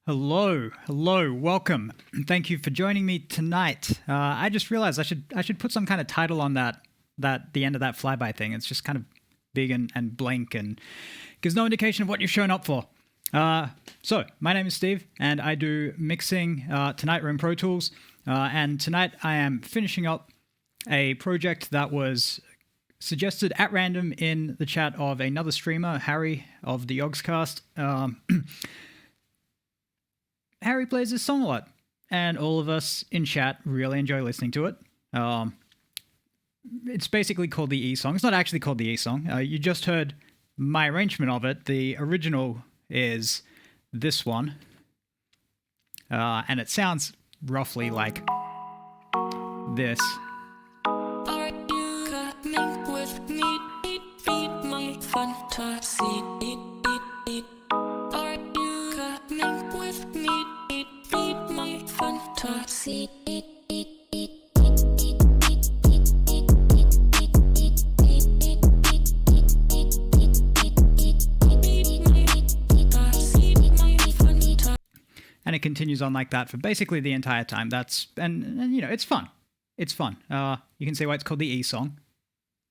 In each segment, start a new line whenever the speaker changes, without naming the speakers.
Hello, welcome. Thank you for joining me tonight. I just realized I should put some kind of title on that the end of that flyby thing. It's just kind of big and blank and gives no indication of what you're showing up for. So my name is Steve, and I do mixing tonight. We're in Pro Tools, and tonight I am finishing up a project that was suggested at random in the chat of another streamer, Harry of the Yogscast. Harry plays this song a lot, and all of us in chat really enjoy listening to it. It's basically called the E song. It's not actually called the E song. You just heard my arrangement of it. The original is this one, and it sounds roughly like this.
Are you coming with me? Feed my fantasy. Are you coming with me? Feed my fantasy.
And it continues on like that for basically the entire time. And you know, it's fun. It's fun. You can see why it's called the E song.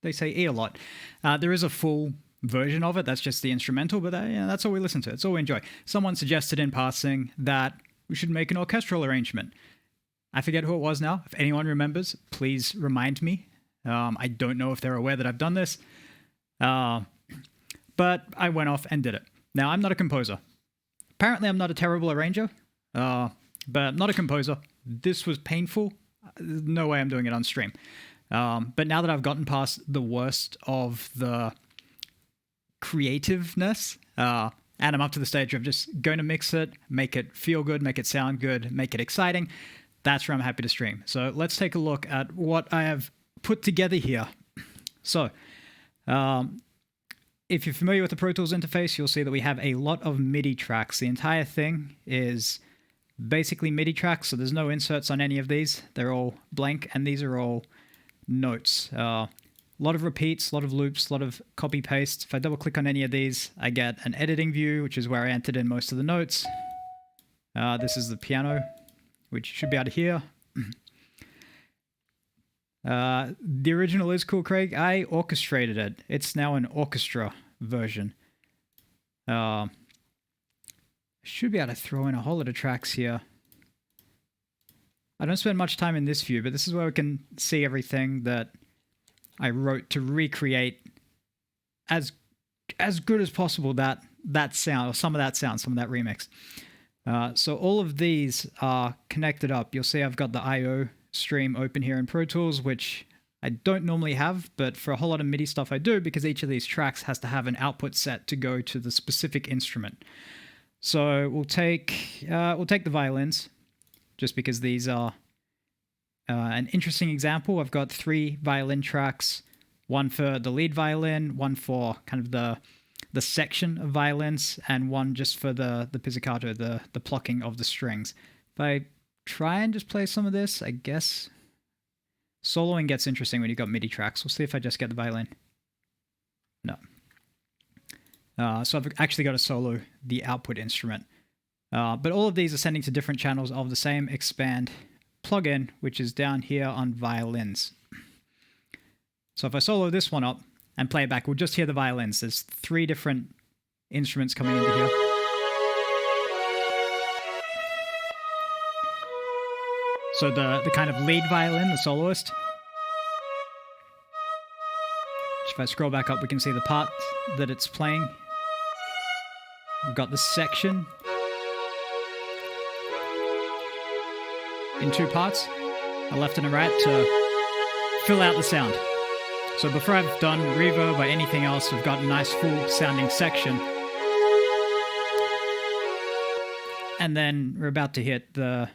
They say E a lot. There is a full version of it. That's just the instrumental, but that's all we listen to. It's all we enjoy. Someone suggested in passing that we should make an orchestral arrangement. I forget who it was now. If anyone remembers, please remind me. I don't know if they're aware that I've done this. But I went off and did it. Now, I'm not a composer. Apparently, I'm not a terrible arranger, but I'm not a composer. This was painful. No way I'm doing it on stream. But now that I've gotten past the worst of the creativeness, and I'm up to the stage of just going to mix it, make it feel good, make it sound good, make it exciting, that's where I'm happy to stream. So let's take a look at what I have put together here. So, if you're familiar with the Pro Tools interface, you'll see that we have a lot of MIDI tracks. The entire thing is basically MIDI tracks, so there's no inserts on any of these. They're all blank, and these are all notes. A lot of repeats, a lot of loops, a lot of copy-paste. If I double-click on any of these, I get an editing view, which is where I entered in most of the notes. This is the piano, which you should be able to hear. The original is cool, Craig. I orchestrated it. It's now an orchestra version. Should be able to throw in a whole lot of tracks here. I don't spend much time in this view, but this is where we can see everything that I wrote to recreate as good as possible that sound, or some of that sound, some of that remix. So all of these are connected up. You'll see I've got the I/O stream open here in Pro Tools, which I don't normally have, but for a whole lot of MIDI stuff I do, because each of these tracks has to have an output set to go to the specific instrument. So we'll take the violins, just because these are an interesting example. I've got 3 violin tracks, one for the lead violin, one for kind of the section of violins, and one just for the pizzicato, the plucking of the strings. If I try and just play some of this, I guess soloing gets interesting when you've got MIDI tracks. We'll see if I just get the violin. No. So I've actually got to solo the output instrument. But all of these are sending to different channels of the same expand plugin, which is down here on violins. So if I solo this one up and play it back, we'll just hear the violins. There's 3 different instruments coming into here. So the kind of lead violin, the soloist. If I scroll back up, we can see the part that it's playing. We've got the section in 2 parts, a left and a right, to fill out the sound. So before I've done reverb or anything else, we've got a nice full sounding section. And then we're about to hit the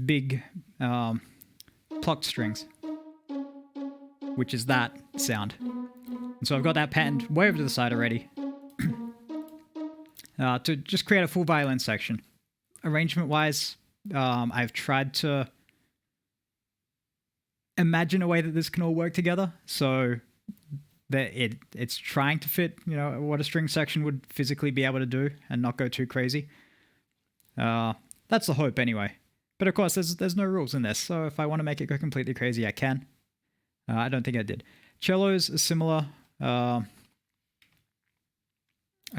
big plucked strings, which is that sound. And so I've got that patterned way over to the side already to just create a full violin section. Arrangement wise, I've tried to imagine a way that this can all work together, so that it's trying to fit, you know, what a string section would physically be able to do and not go too crazy. That's the hope anyway. But of course, there's no rules in this, so if I want to make it go completely crazy, I can. I don't think I did. Cellos are similar. I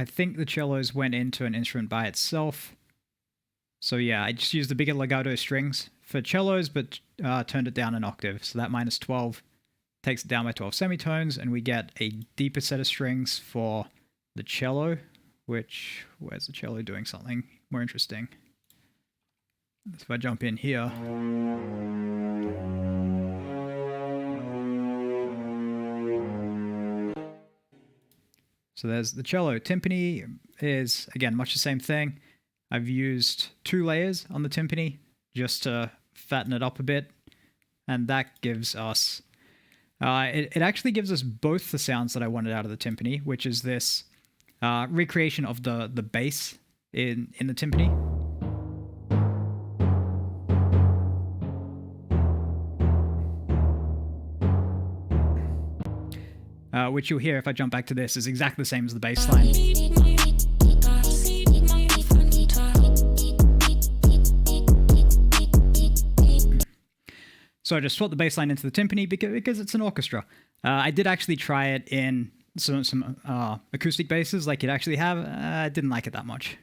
think the cellos went into an instrument by itself. So yeah, I just used the bigger legato strings for cellos, but turned it down an octave. So that minus 12 takes it down by 12 semitones, and we get a deeper set of strings for the cello, which, where's the cello doing something more interesting? So if I jump in here, so there's the cello. Timpani is, again, much the same thing. I've used 2 layers on the timpani just to fatten it up a bit, and that gives us, it actually gives us both the sounds that I wanted out of the timpani, which is this recreation of the bass in the timpani. Which you'll hear if I jump back to this is exactly the same as the bass line. So I just swapped the bass line into the timpani because it's an orchestra. I did actually try it in some acoustic basses like you'd actually have. I didn't like it that much.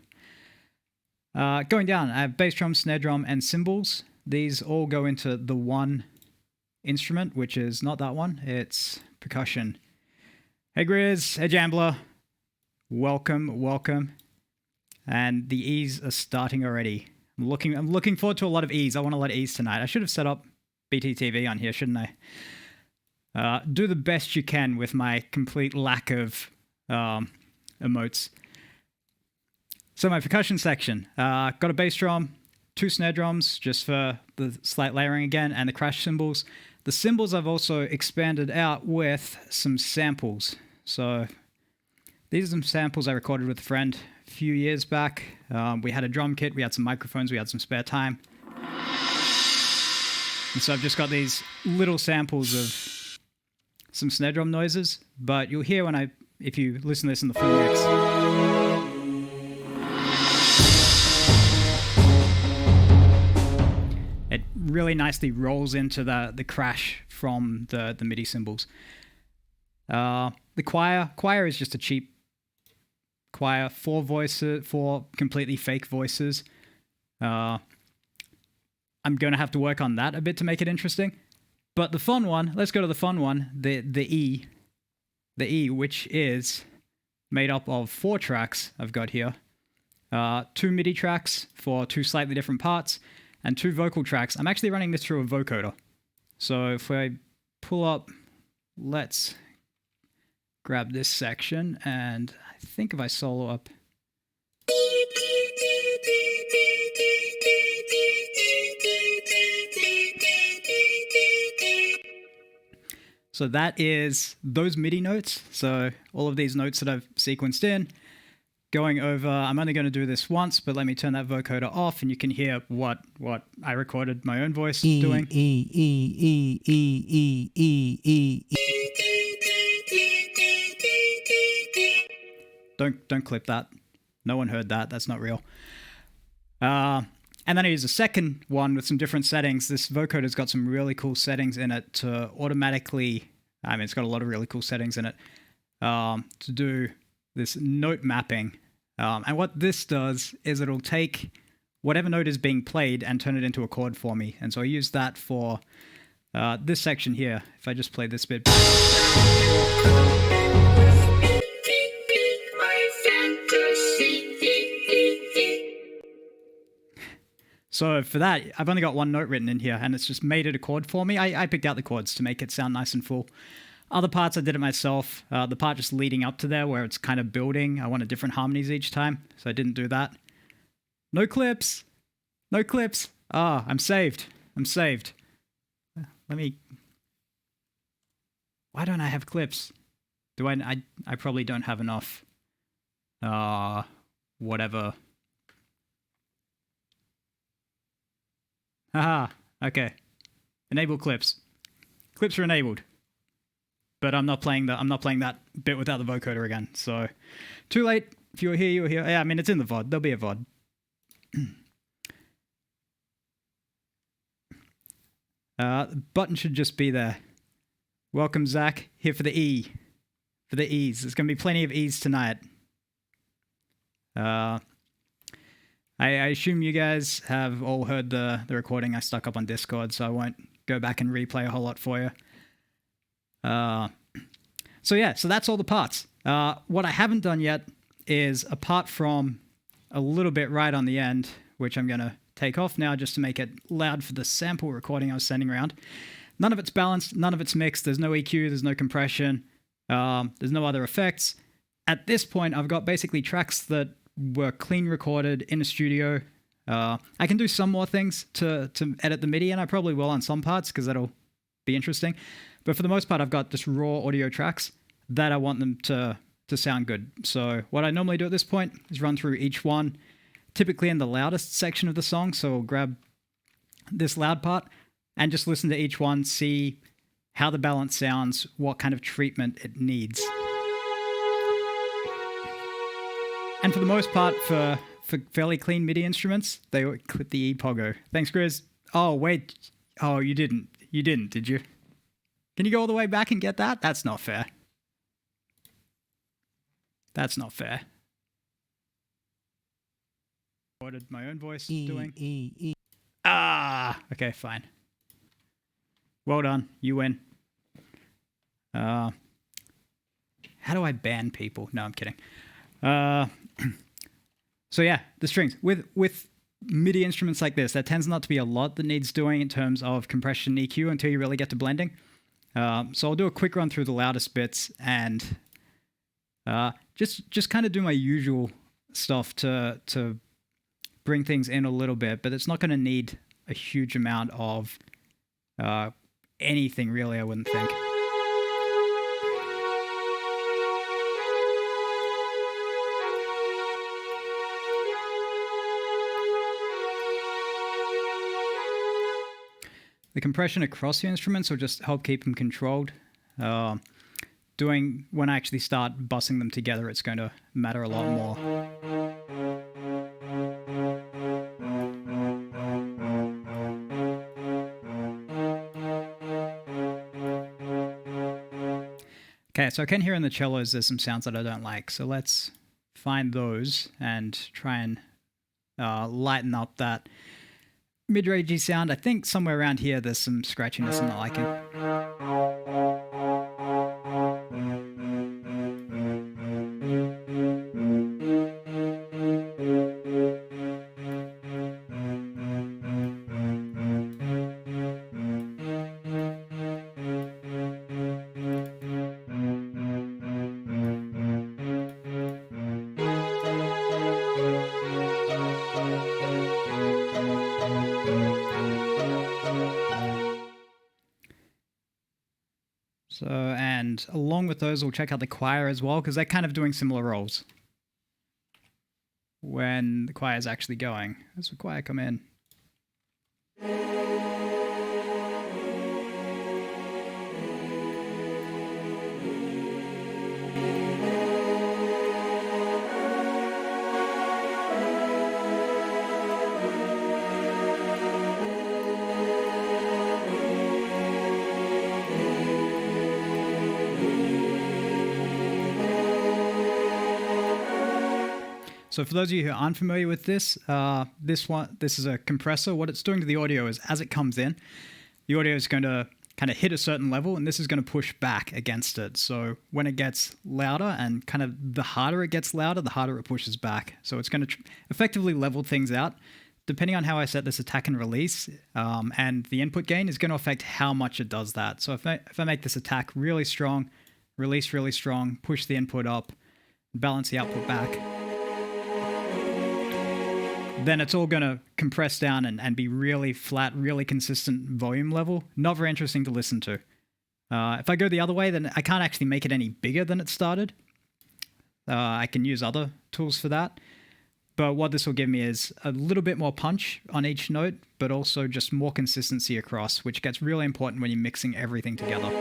Going down, I have bass drum, snare drum, and cymbals. These all go into the one instrument, which is not that one. It's percussion. Hey Grizz, hey Jambler. Welcome, welcome. And the E's are starting already. I'm looking forward to a lot of E's. I want a lot of E's tonight. I should have set up BTTV on here, shouldn't I? Do the best you can with my complete lack of emotes. So my percussion section. Got a bass drum, 2 snare drums, just for the slight layering again, and the crash cymbals. The cymbals I've also expanded out with some samples. So these are some samples I recorded with a friend a few years back. We had a drum kit, we had some microphones, we had some spare time. And so I've just got these little samples of some snare drum noises, but you'll hear if you listen to this in the full mix. It really nicely rolls into the crash from the MIDI cymbals. The choir is just a cheap choir, 4 voices, 4 completely fake voices. I'm going to have to work on that a bit to make it interesting. But the fun one, let's go to the fun one, the E, which is made up of 4 tracks I've got here. 2 MIDI tracks for 2 slightly different parts, and 2 vocal tracks. I'm actually running this through a vocoder. So if I pull up, let's grab this section, and I think if I solo up... So that is those MIDI notes. So all of these notes that I've sequenced in, going over, I'm only going to do this once, but let me turn that vocoder off and you can hear what I recorded my own voice doing. Don't clip that. No one heard that. That's not real. And then I use a second one with some different settings. This vocoder's got some really cool settings in it to automatically, it's got a lot of really cool settings in it, to do this note mapping. And what this does is it'll take whatever note is being played and turn it into a chord for me. And so I use that for this section here. If I just play this bit. So for that, I've only got one note written in here, and it's just made it a chord for me. I picked out the chords to make it sound nice and full. Other parts, I did it myself. The part just leading up to there, where it's kind of building, I wanted different harmonies each time, so I didn't do that. No clips! No clips! Ah, I'm saved. I'm saved. Let me... Why don't I have clips? Do I probably don't have enough. Whatever. Haha, okay. Enable clips. Clips are enabled. But I'm not playing that bit without the vocoder again. So too late. If you were here, you were here. Yeah, it's in the VOD. There'll be a VOD. The button should just be there. Welcome, Zach. Here for the E. For the E's. There's going to be plenty of E's tonight. I assume you guys have all heard the recording I stuck up on Discord, so I won't go back and replay a whole lot for you. So that's all the parts. What I haven't done yet is, apart from a little bit right on the end, which I'm going to take off now just to make it loud for the sample recording I was sending around. None of it's balanced, none of it's mixed, there's no EQ, there's no compression, there's no other effects. At this point, I've got basically tracks that were clean recorded in a studio. I can do some more things to edit the MIDI, and I probably will on some parts because that'll be interesting. But for the most part, I've got just raw audio tracks that I want them to sound good. So what I normally do at this point is run through each one, typically in the loudest section of the song. So I'll grab this loud part and just listen to each one, see how the balance sounds, what kind of treatment it needs. And for the most part, for fairly clean MIDI instruments, they clip the E pogo. Thanks, Grizz. Oh, wait. Oh, you didn't. You didn't, did you? Can you go all the way back and get that? That's not fair. That's not fair. What did my own voice doing? Ah, okay, fine. Well done. You win. How do I ban people? No, I'm kidding. So yeah, the strings. With MIDI instruments like this, there tends not to be a lot that needs doing in terms of compression and EQ until you really get to blending. So I'll do a quick run through the loudest bits and just kind of do my usual stuff to bring things in a little bit, but it's not going to need a huge amount of anything really, I wouldn't think. The compression across the instruments will just help keep them controlled. When I actually start bussing them together, it's going to matter a lot more. Okay, so I can hear in the cellos there's some sounds that I don't like, so let's find those and try and lighten up that mid-rangey sound. I think somewhere around here there's some scratchiness I'm not liking. So, and along with those, we'll check out the choir as well, because they're kind of doing similar roles when the choir is actually going. As the choir come in. So for those of you who aren't familiar with this, this is a compressor. What it's doing to the audio is, as it comes in, the audio is going to kind of hit a certain level, and this is going to push back against it. So when it gets louder, and kind of the harder it gets louder, the harder it pushes back. So it's going to effectively level things out. Depending on how I set this attack and release, and the input gain is going to affect how much it does that. So if I make this attack really strong, release really strong, push the input up, balance the output back, then it's all going to compress down and be really flat, really consistent volume level. Not very interesting to listen to. If I go the other way, then I can't actually make it any bigger than it started. I can use other tools for that. But what this will give me is a little bit more punch on each note, but also just more consistency across, which gets really important when you're mixing everything together.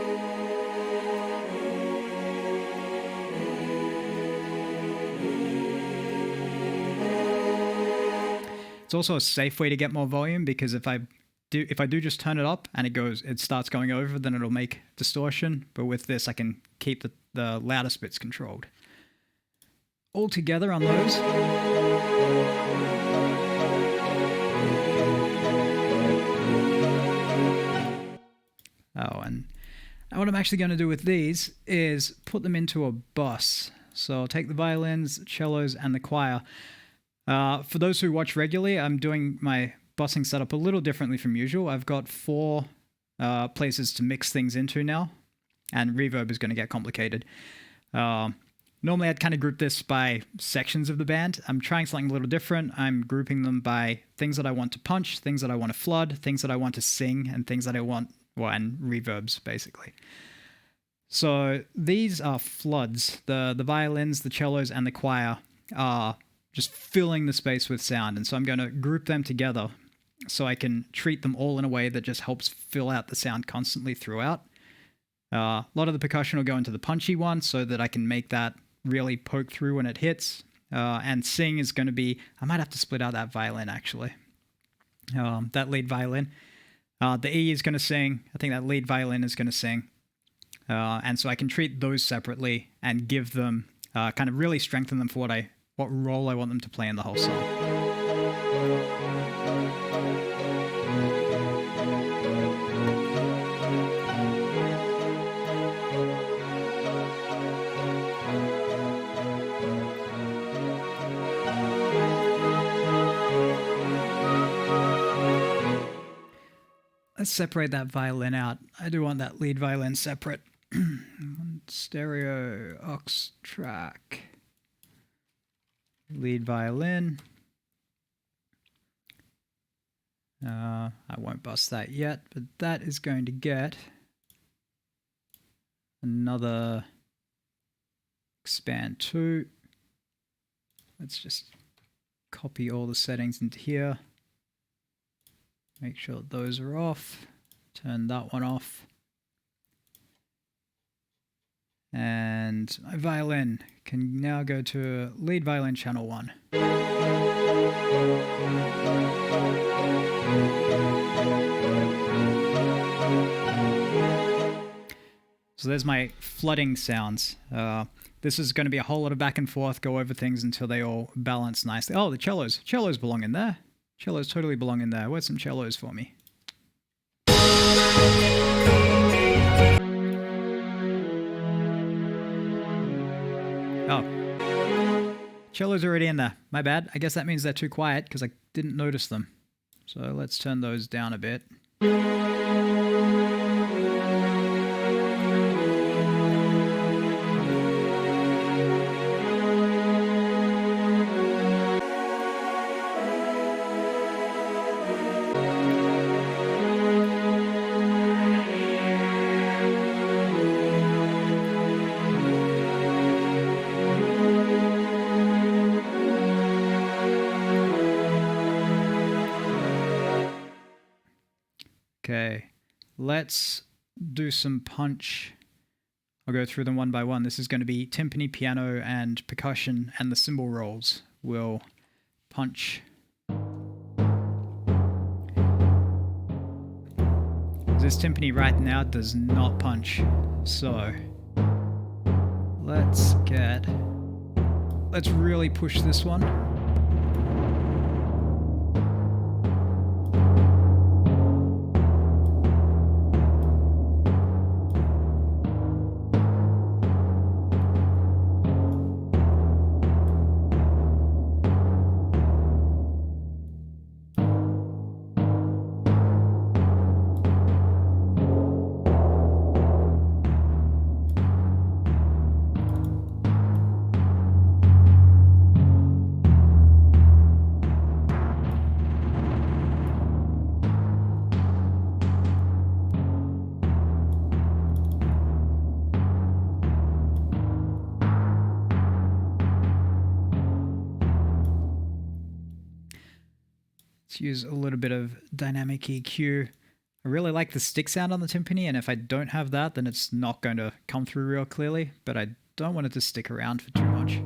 It's also a safe way to get more volume, because if I if I do just turn it up and it starts going over, then it'll make distortion. But with this, I can keep the loudest bits controlled. All together on those. Oh, and what I'm actually going to do with these is put them into a bus. So I'll take the violins, cellos, and the choir. For those who watch regularly, I'm doing my busing setup a little differently from usual. I've got 4 places to mix things into now, and reverb is going to get complicated. Normally I'd kind of group this by sections of the band. I'm trying something a little different. I'm grouping them by things that I want to punch, things that I want to flood, things that I want to sing, and things that I want, and reverbs, basically. So these are floods. The violins, the cellos, and the choir are just filling the space with sound. And so I'm going to group them together so I can treat them all in a way that just helps fill out the sound constantly throughout. A lot of the percussion will go into the punchy one so that I can make that really poke through when it hits. And sing is going to be, I might have to split out that violin actually. That lead violin. The E is going to sing. I think that lead violin is going to sing. And so I can treat those separately and give them, kind of really strengthen them for what role I want them to play in the whole song. Let's separate that violin out. I do want that lead violin separate. Stereo aux track. Lead violin. I won't bust that yet, but that is going to get another expand 2. Let's just copy all the settings into here. Make sure those are off. Turn that one off. And my violin can now go to lead violin channel 1. So there's my flooding sounds. This is going to be a whole lot of back and forth, go over things until they all balance nicely. Oh, the cellos. Cellos belong in there. Cellos totally belong in there. Where's some cellos for me? Oh. Cellos are already in there. My bad. I guess that means they're too quiet because I didn't notice them. So let's turn those down a bit. Okay, let's do some punch. I'll go through them one by one. This is going to be timpani, piano, and percussion, and the cymbal rolls will punch. This timpani right now does not punch, so let's really push this one. Let's use a little bit of dynamic EQ. I really like the stick sound on the timpani, and if I don't have that, then it's not going to come through real clearly, but I don't want it to stick around for too much.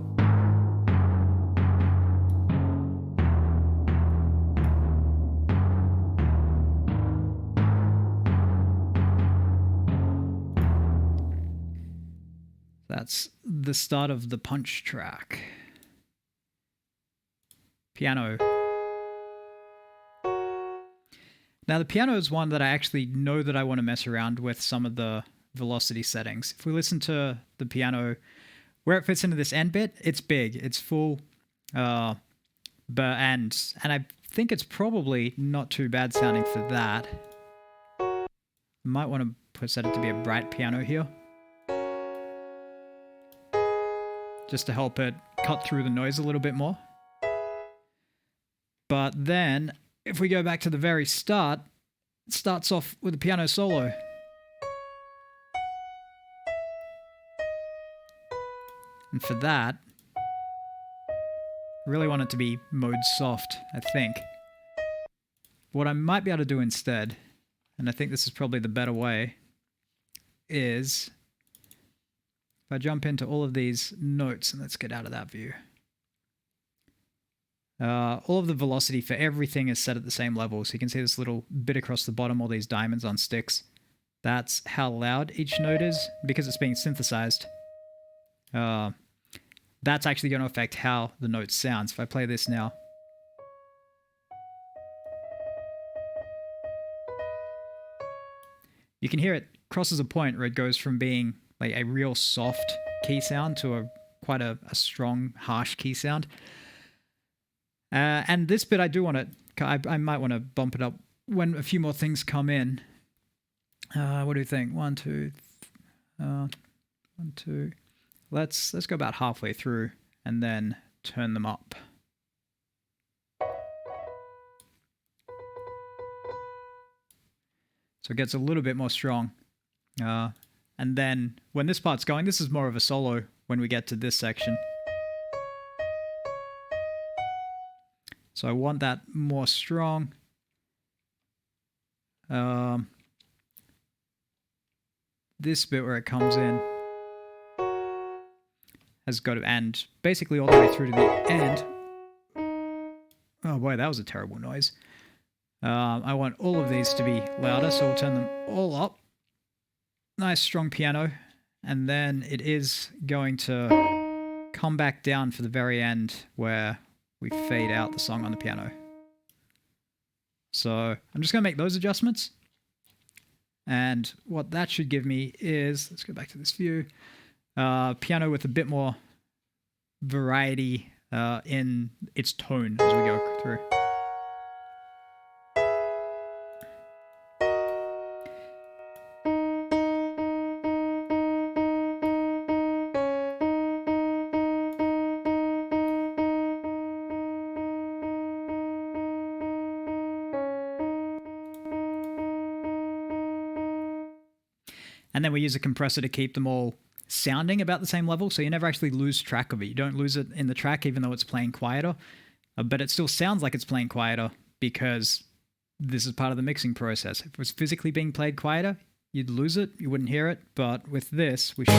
that's the start of the punch track. Piano. Now the piano is one that I actually know that I want to mess around with some of the velocity settings. If we listen to the piano, where it fits into this end bit, it's big, it's full, and I think it's probably not too bad sounding for that. I might want to set it to be a bright piano here, just to help it cut through the noise a little bit more. But then, if we go back to the very start, it starts off with a piano solo. And for that, I really want it to be mode soft, I think. What I might be able to do instead, and I think this is probably the better way, is if I jump into all of these notes, and let's get out of that view. All of the velocity for everything is set at the same level. So you can see this little bit across the bottom, all these diamonds on sticks. That's how loud each note is, because it's being synthesized. That's actually going to affect how the note sounds. If I play this now. You can hear it crosses a point where it goes from being like a real soft key sound to quite a strong, harsh key sound. And this bit I do want to, I might want to bump it up when a few more things come in. What do you think? 1, 2, 1, 2. Let's go about halfway through and then turn them up. So it gets a little bit more strong. And then when this part's going, this is more of a solo when we get to this section. So I want that more strong. This bit where it comes in has got to end basically all the way through to the end. Oh boy, that was a terrible noise. I want all of these to be louder, so we'll turn them all up. Nice strong piano. And then it is going to come back down for the very end where we fade out the song on the piano. So I'm just going to make those adjustments. And what that should give me is, let's go back to this view, piano with a bit more variety in its tone as we go through. And then we use a compressor to keep them all sounding about the same level, so you never actually lose track of it. You don't lose it in the track even though it's playing quieter, but it still sounds like it's playing quieter because this is part of the mixing process. If it was physically being played quieter, you'd lose it, you wouldn't hear it, but with this, we should.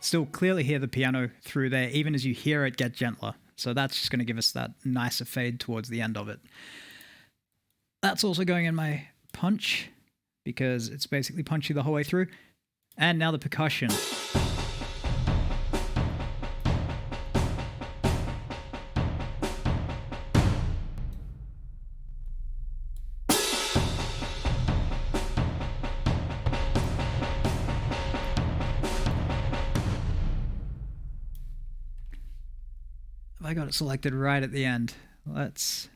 Still clearly hear the piano through there, even as you hear it get gentler. So that's just going to give us that nicer fade towards the end of it. That's also going in my punch, because it's basically punchy the whole way through. And now the percussion. I got it selected right at the end. Let's...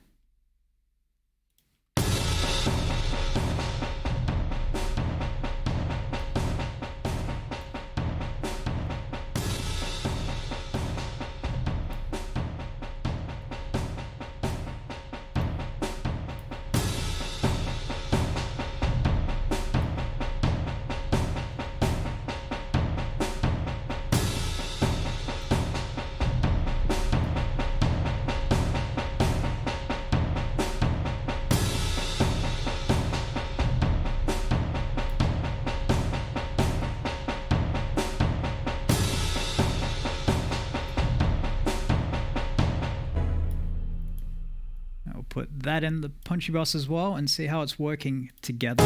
put that in the punchy bus as well and see how it's working together.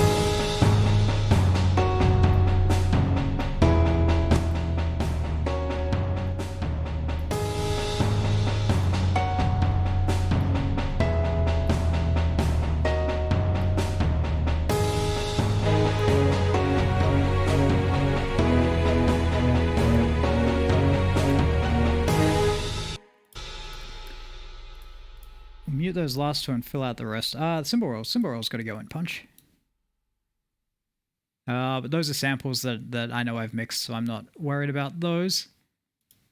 Mute those last two and fill out the rest. The cymbal rolls got to go in punch. But those are samples that I know I've mixed, so I'm not worried about those.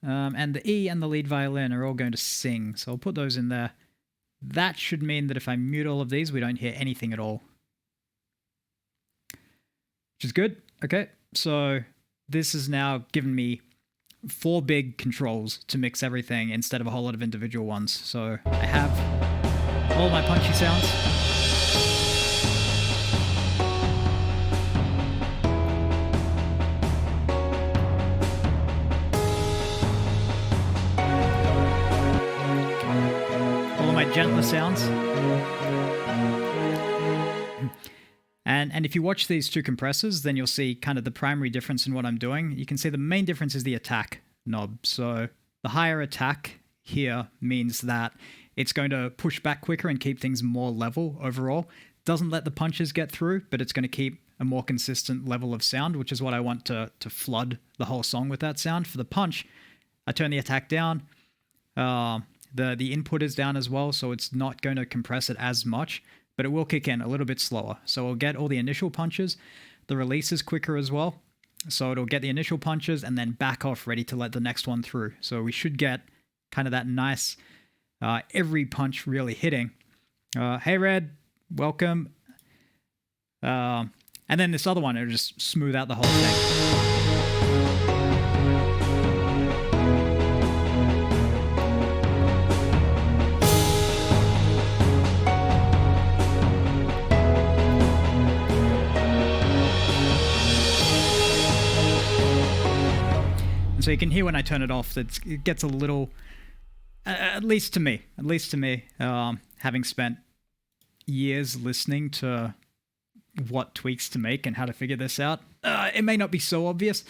And the E and the lead violin are all going to sing, so I'll put those in there. That should mean that if I mute all of these, we don't hear anything at all. Which is good. Okay, so this has now given me 4 big controls to mix everything instead of a whole lot of individual ones. So I have all my punchy sounds. All my gentler sounds. And if you watch these two compressors, then you'll see kind of the primary difference in what I'm doing. You can see the main difference is the attack knob. So the higher attack here means that it's going to push back quicker and keep things more level overall. Doesn't let the punches get through, but it's going to keep a more consistent level of sound, which is what I want to flood the whole song with that sound. For the punch, I turn the attack down. The input is down as well, so it's not going to compress it as much, but it will kick in a little bit slower. So we'll get all the initial punches. The release is quicker as well. So it'll get the initial punches and then back off ready to let the next one through. So we should get kind of that nice, every punch really hitting. Hey Red, welcome. And then this other one, it'll just smooth out the whole thing. So you can hear when I turn it off, it gets a little, at least to me, having spent years listening to what tweaks to make and how to figure this out. It may not be so obvious,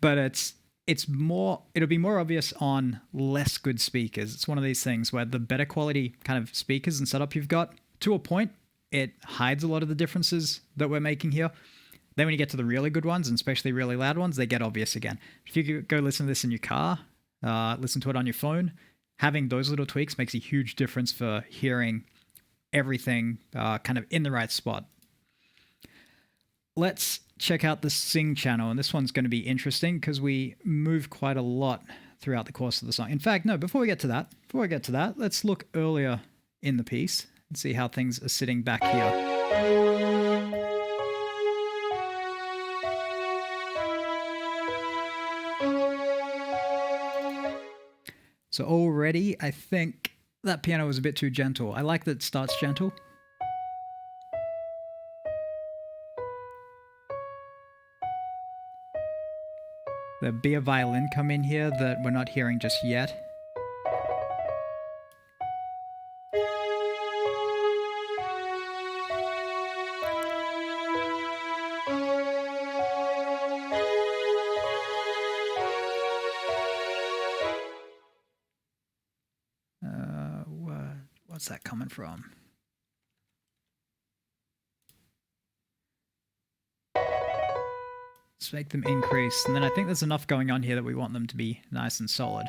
but it'll be more obvious on less good speakers. It's one of these things where the better quality kind of speakers and setup you've got, to a point, it hides a lot of the differences that we're making here. Then when you get to the really good ones, and especially really loud ones, they get obvious again. If you go listen to this in your car, listen to it on your phone, having those little tweaks makes a huge difference for hearing everything kind of in the right spot. Let's check out the sing channel, and this one's going to be interesting because we move quite a lot throughout the course of the song. In fact, no, before I get to that, let's look earlier in the piece and see how things are sitting back here. So already, I think that piano was a bit too gentle. I like that it starts gentle. There'll be a violin come in here that we're not hearing just yet. What's that coming from? Let's make them increase. And then I think there's enough going on here that we want them to be nice and solid.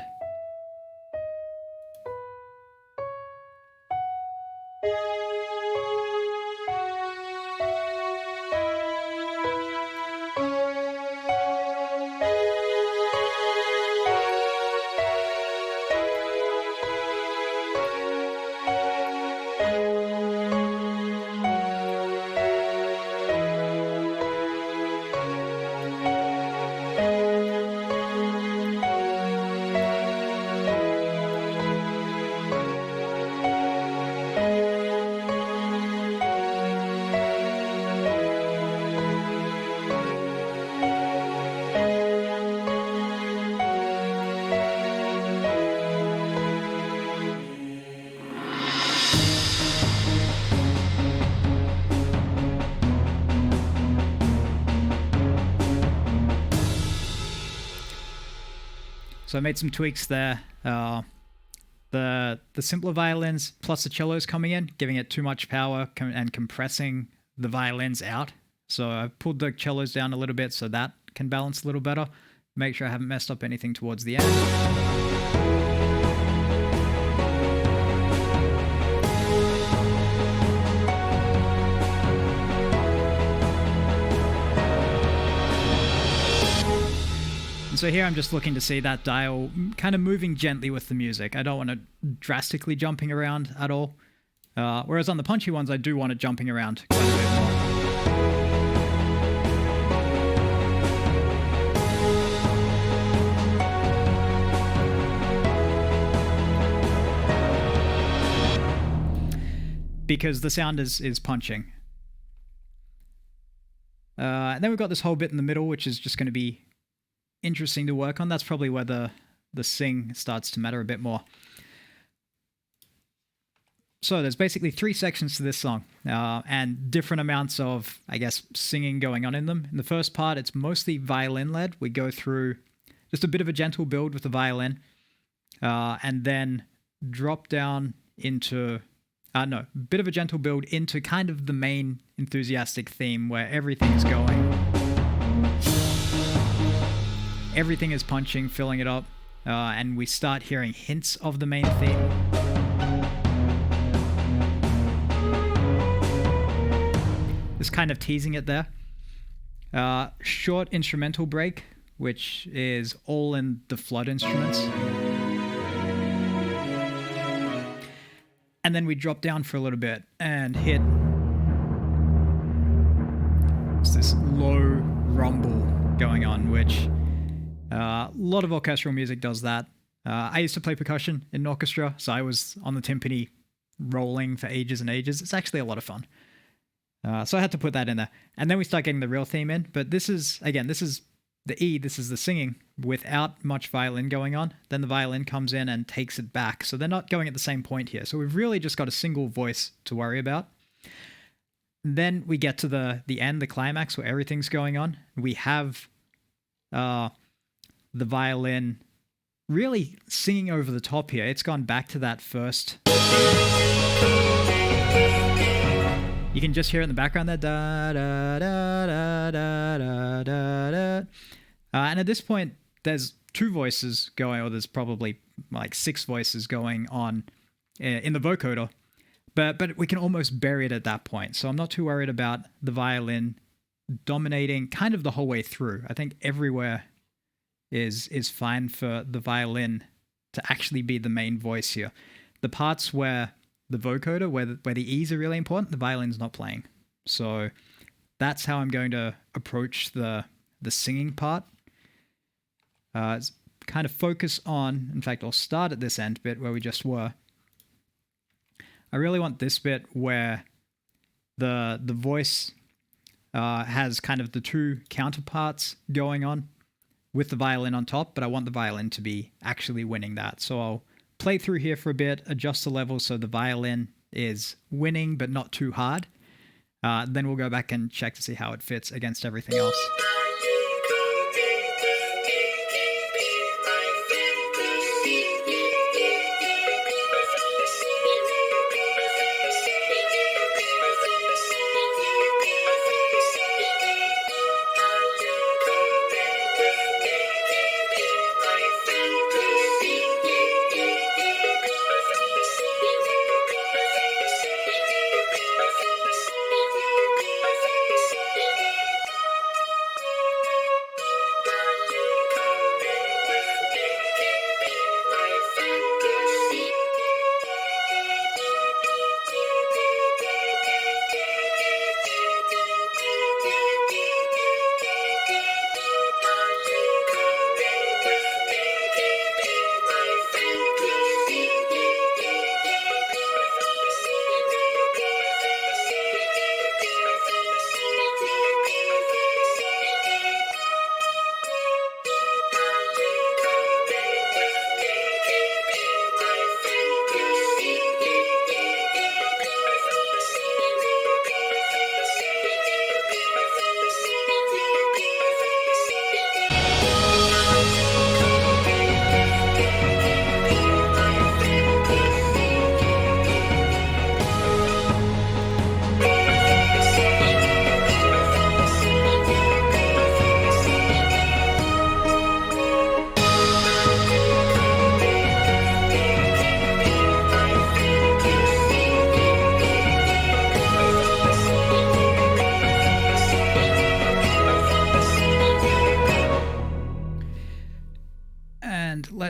So I made some tweaks there. The simpler violins plus the cellos coming in, giving it too much power and compressing the violins out. So I pulled the cellos down a little bit so that can balance a little better. Make sure I haven't messed up anything towards the end. And so here I'm just looking to see that dial kind of moving gently with the music. I don't want it drastically jumping around at all. Whereas on the punchy ones, I do want it jumping around quite a bit more. Because the sound is punching. And then we've got this whole bit in the middle, which is just going to be interesting to work on. That's probably where the sing starts to matter a bit more. So there's basically 3 sections to this song, and different amounts of, I guess, singing going on in them. In the first part, it's mostly violin-led. We go through just a bit of a gentle build with the violin, and then drop down into... a bit of a gentle build into kind of the main enthusiastic theme where everything is going. Everything is punching, filling it up, and we start hearing hints of the main theme. Just kind of teasing it there. Short instrumental break, which is all in the flood instruments. And then we drop down for a little bit and hit this low rumble going on, which a lot of orchestral music does that. I used to play percussion in an orchestra, so I was on the timpani rolling for ages and ages. It's actually a lot of fun. So I had to put that in there. And then we start getting the real theme in. But this is, again, this is the E, this is the singing without much violin going on. Then the violin comes in and takes it back. So they're not going at the same point here. So we've really just got a single voice to worry about. Then we get to the end, the climax, where everything's going on. We have the violin really singing over the top here. It's gone back to that first. You can just hear it in the background there. Da, da, da, da, da, da, da, da. And at this point, there's 2 voices going, or there's probably like 6 voices going on in the vocoder. But we can almost bury it at that point. So I'm not too worried about the violin dominating kind of the whole way through. I think everywhere is fine for the violin to actually be the main voice here. The parts where the vocoder, where the E's are really important, the violin's not playing. So that's how I'm going to approach the singing part. Kind of focus on, in fact, I'll start at this end bit where we just were. I really want this bit where the voice has kind of the 2 counterparts going on with the violin on top, but I want the violin to be actually winning that. So I'll play through here for a bit, adjust the level so the violin is winning, but not too hard. Then we'll go back and check to see how it fits against everything else.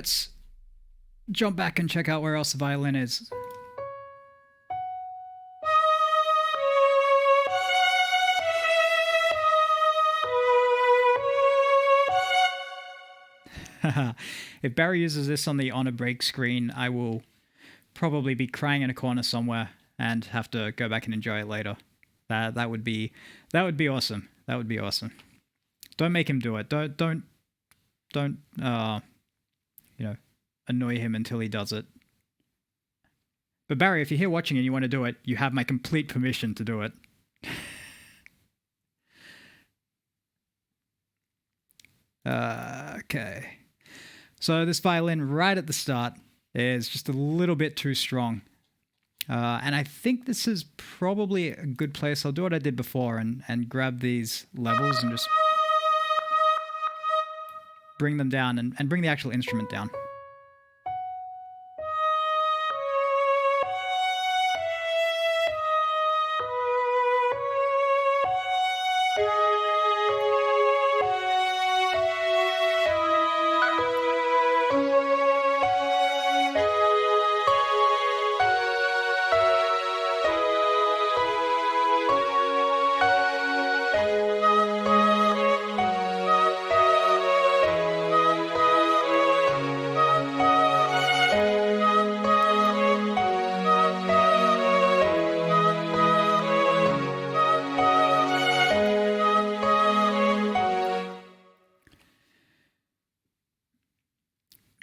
let's jump back and check out where else the violin is. If Barry uses this on the on a break screen, I will probably be crying in a corner somewhere and have to go back and enjoy it later. That would be awesome. That would be awesome. Don't make him do it. Don't annoy him until he does it. But Barry, if you're here watching and you want to do it, you have my complete permission to do it. Okay. So this violin right at the start is just a little bit too strong. And I think this is probably a good place. I'll do what I did before and grab these levels and just bring them down and bring the actual instrument down.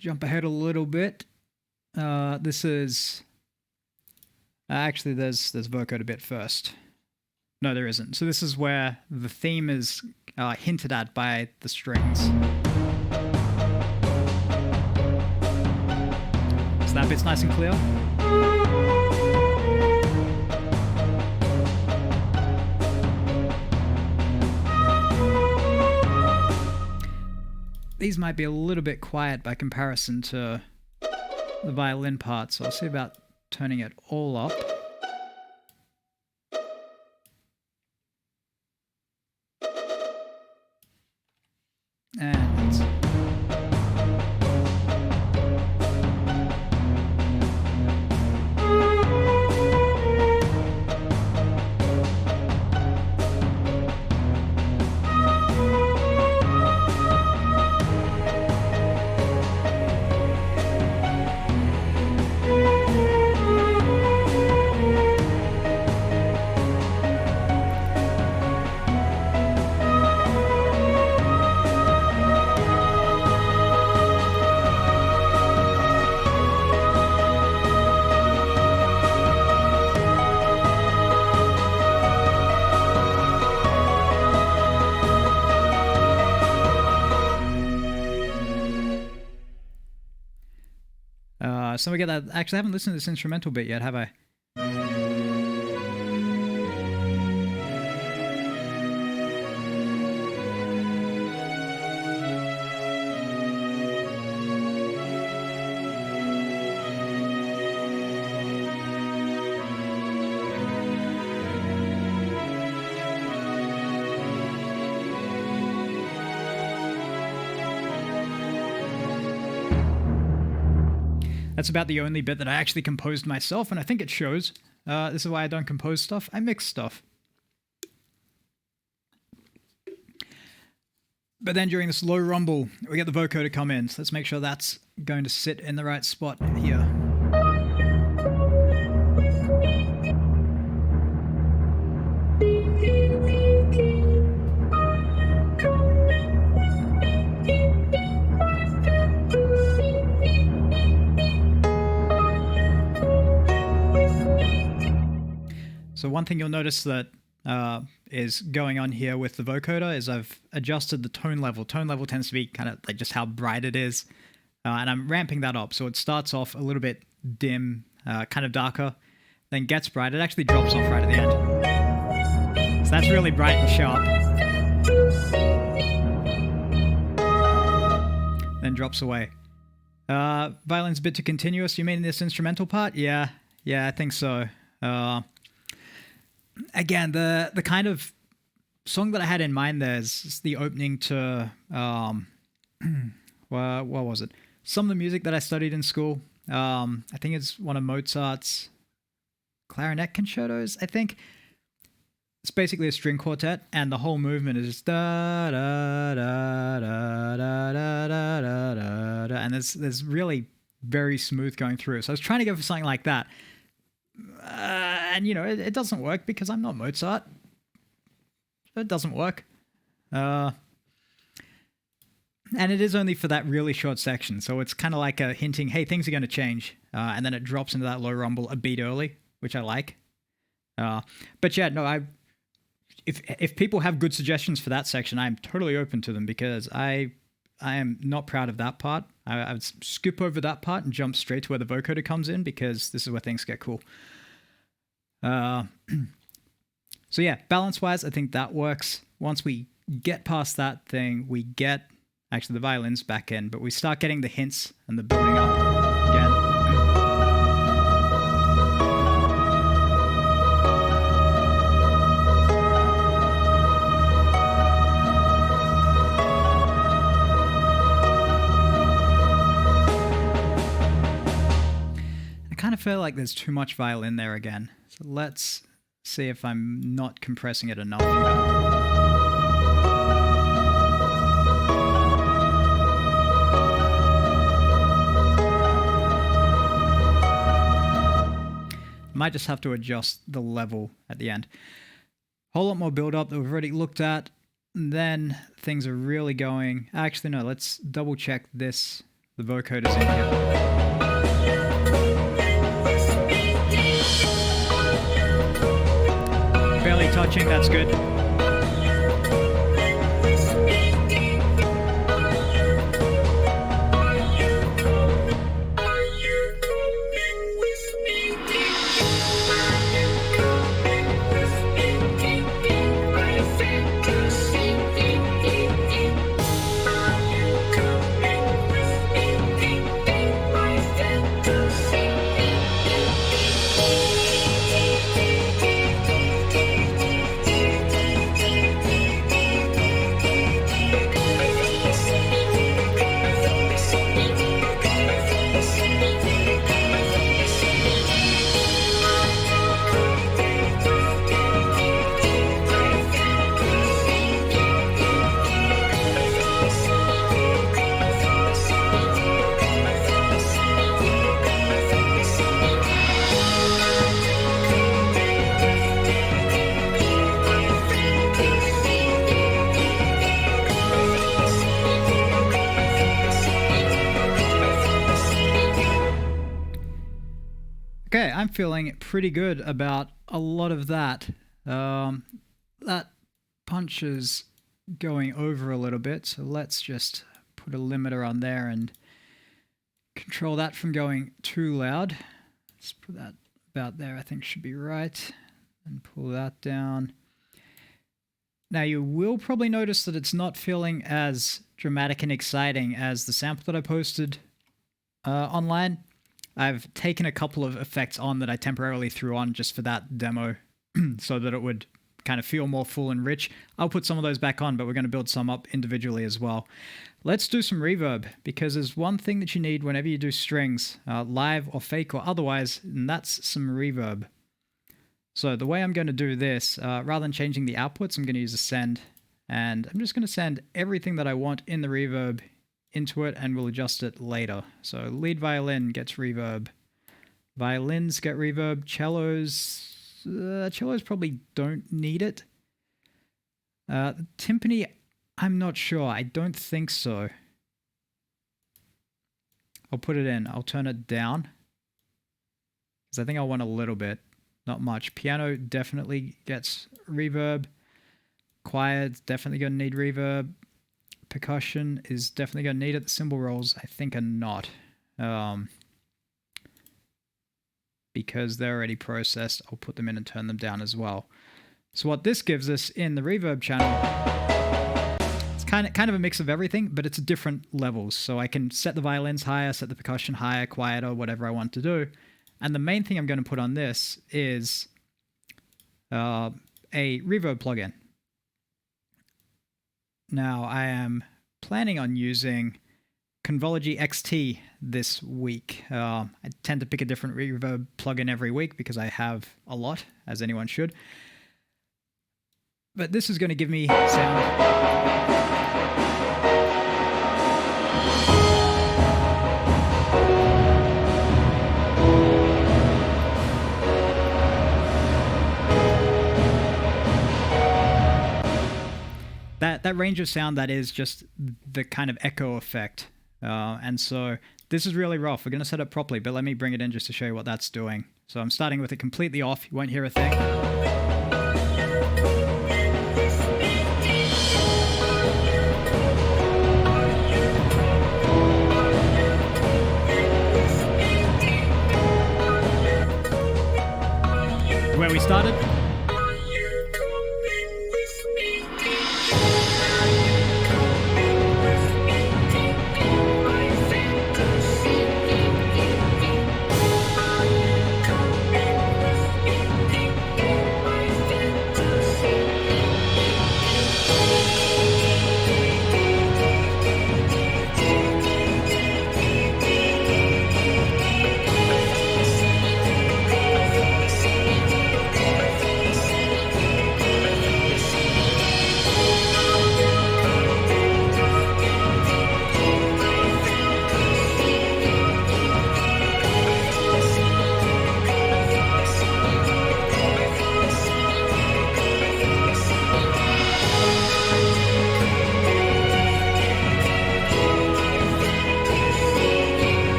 Jump ahead a little bit. This is... actually, there's vocoder bit first. No, there isn't. So this is where the theme is hinted at by the strings. So that bit's nice and clear. These might be a little bit quiet by comparison to the violin part, so I'll see about turning it all up. And so we get that. Actually, I haven't listened to this instrumental bit yet, have I? That's about the only bit that I actually composed myself, and I think it shows. This is why I don't compose stuff. I mix stuff. But then during this low rumble, we get the vocoder come in. So let's make sure that's going to sit in the right spot here. So one thing you'll notice that is going on here with the vocoder is I've adjusted the tone level. Tone level tends to be kind of like just how bright it is. And I'm ramping that up. So it starts off a little bit dim, kind of darker, then gets bright. It actually drops off right at the end. So that's really bright and sharp. Then drops away. Violin's a bit too continuous. You mean this instrumental part? Yeah, I think so. Again, the kind of song that I had in mind there is the opening to, what was it? some of the music that I studied in school. I think it's one of Mozart's clarinet concertos, I think. It's basically a string quartet, and the whole movement is just da da da da da da da da da, and there's really very smooth going through. So I was trying to go for something like that, and you know it doesn't work because I'm not Mozart. It doesn't work, and it is only for that really short section. So it's kind of like a hinting, hey, things are going to change, and then it drops into that low rumble a beat early, which I like. But yeah, no, If people have good suggestions for that section, I'm totally open to them because I am not proud of that part. I would skip over that part and jump straight to where the vocoder comes in because this is where things get cool. So yeah, balance-wise, I think that works. Once we get past that thing, we get actually the violins back in, but we start getting the hints and the building up again. I kind of feel like there's too much violin there again. So let's see if I'm not compressing it enough. Might just have to adjust the level at the end. Whole lot more build up that we've already looked at. And then things are really going. Actually, no, let's double check this. The vocoder's in here. Barely touching, that's good. Okay, I'm feeling pretty good about a lot of that. That punch is going over a little bit, so let's just put a limiter on there and control that from going too loud. Let's put that about there, I think should be right. And pull that down. Now you will probably notice that it's not feeling as dramatic and exciting as the sample that I posted online. I've taken a couple of effects on that I temporarily threw on just for that demo so that it would kind of feel more full and rich. I'll put some of those back on, but we're going to build some up individually as well. Let's do some reverb, because there's one thing that you need whenever you do strings, live or fake or otherwise, and that's some reverb. So the way I'm going to do this, rather than changing the outputs, I'm going to use a send, and I'm just going to send everything that I want in the reverb into it, and we'll adjust it later. So lead violin gets reverb, violins get reverb, cellos probably don't need it. Timpani, I'm not sure. I don't think so. I'll put it in. I'll turn it down because I think I want a little bit, not much. Piano definitely gets reverb. Choir's definitely going to need reverb. Percussion is definitely going to need it. The cymbal rolls, I think, are not. Because they're already processed, I'll put them in and turn them down as well. So what this gives us in the reverb channel, it's kind of a mix of everything, but it's different levels. So I can set the violins higher, set the percussion higher, quieter, whatever I want to do. And the main thing I'm going to put on this is a reverb plugin. Now, I am planning on using Convology XT this week. I tend to pick a different reverb plugin every week because I have a lot, as anyone should. But this is going to give me sound. That range of sound that is just the kind of echo effect. And so this is really rough. We're going to set it properly, but let me bring it in just to show you what that's doing. So I'm starting with it completely off. You won't hear a thing. Where we started.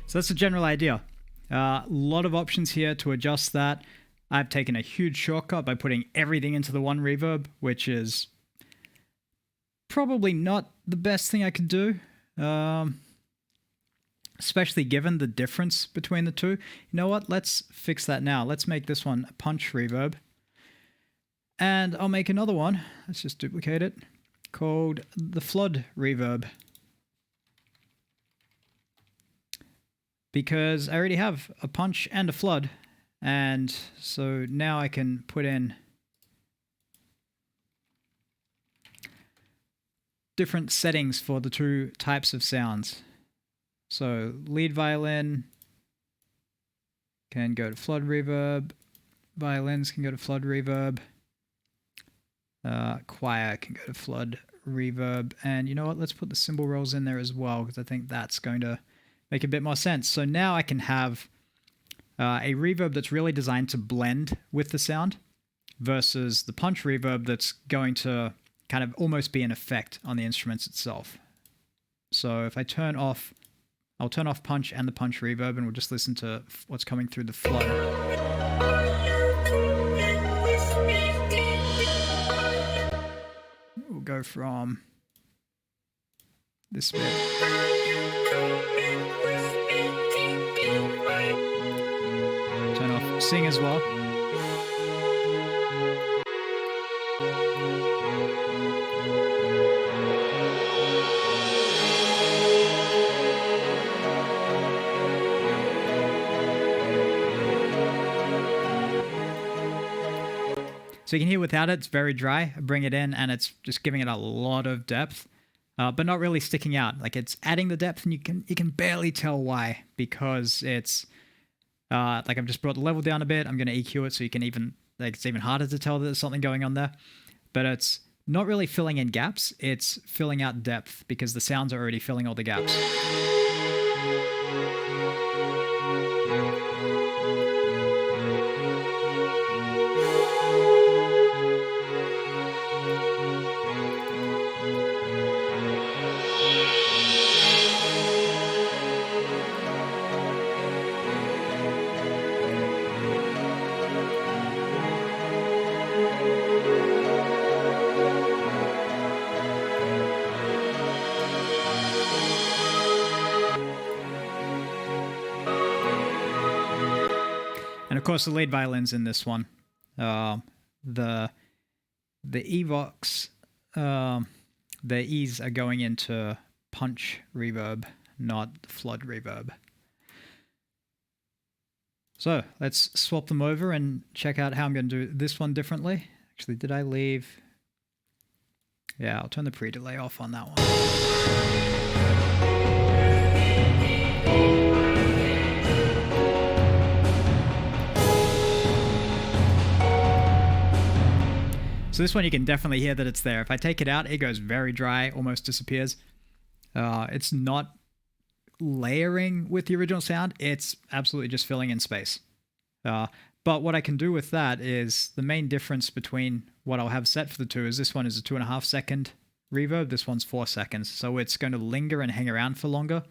So that's the general idea. A lot of options here to adjust that. I've taken a huge shortcut by putting everything into the one reverb, which is probably not the best thing I could do, especially given the difference between the two. You know what? Let's fix that now. Let's make this one a punch reverb. And I'll make another one. Let's just duplicate it, called the flood reverb. Because I already have a punch and a flood, and so now I can put in different settings for the two types of sounds. So lead violin can go to flood reverb, violins can go to flood reverb, choir can go to flood reverb, and you know what, let's put the cymbal rolls in there as well, because I think that's going to make a bit more sense. So now I can have a reverb that's really designed to blend with the sound versus the punch reverb that's going to kind of almost be an effect on the instruments itself. So if I turn off, I'll turn off punch and the punch reverb, and we'll just listen to what's coming through the flood. We'll go from this bit. Turn off sing as well. So you can hear without it, it's very dry. I bring it in and it's just giving it a lot of depth, but not really sticking out. Like it's adding the depth, and you can barely tell why, because it's like I've just brought the level down a bit. I'm going to EQ it so you can even, like, it's even harder to tell that there's something going on there. But it's not really filling in gaps. It's filling out depth because the sounds are already filling all the gaps. And of course, the lead violin's in this one. The Evox, the E's are going into punch reverb, not flood reverb. So let's swap them over and check out how I'm going to do this one differently. Actually, did I leave? Yeah, I'll turn the pre-delay off on that one. So this one you can definitely hear that it's there. If I take it out, it goes very dry, almost disappears. It's not layering with the original sound. It's absolutely just filling in space. But what I can do with that is the main difference between what I'll have set for the two is this one is a 2.5 second reverb. This one's 4 seconds. So it's going to linger and hang around for longer.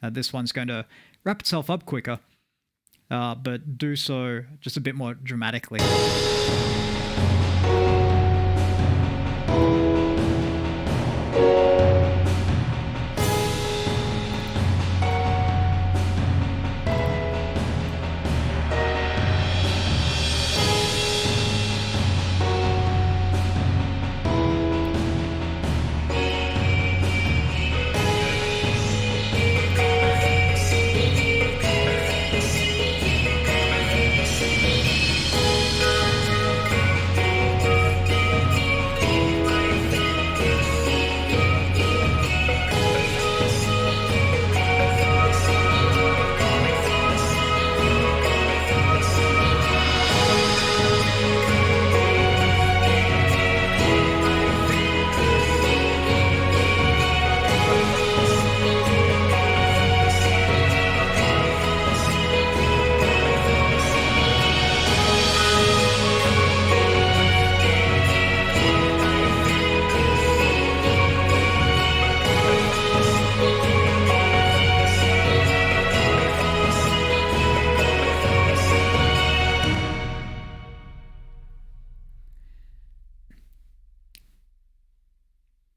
This one's going to wrap itself up quicker, but do so just a bit more dramatically.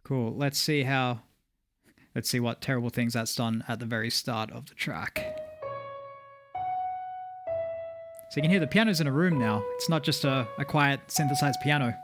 Cool. Let's see what terrible things that's done at the very start of the track. So you can hear the piano's in a room now. It's not just a quiet synthesized piano.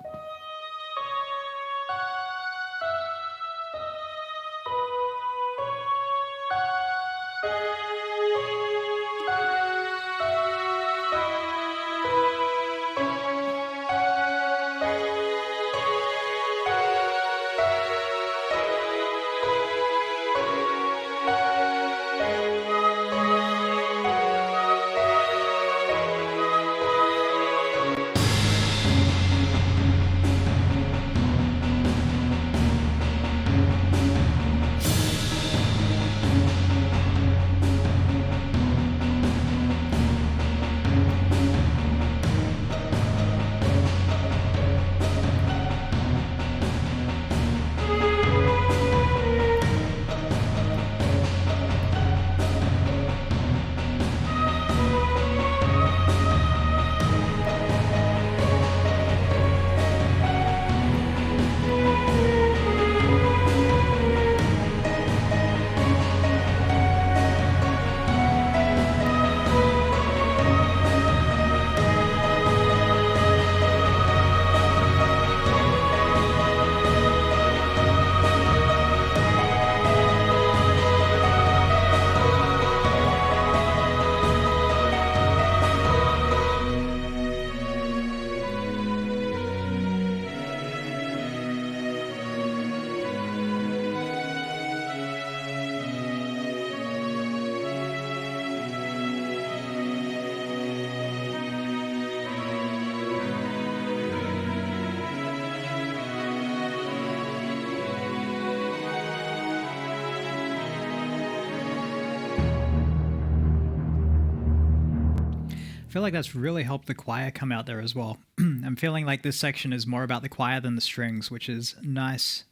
I feel like that's really helped the choir come out there as well. I'm feeling like this section is more about the choir than the strings, which is nice.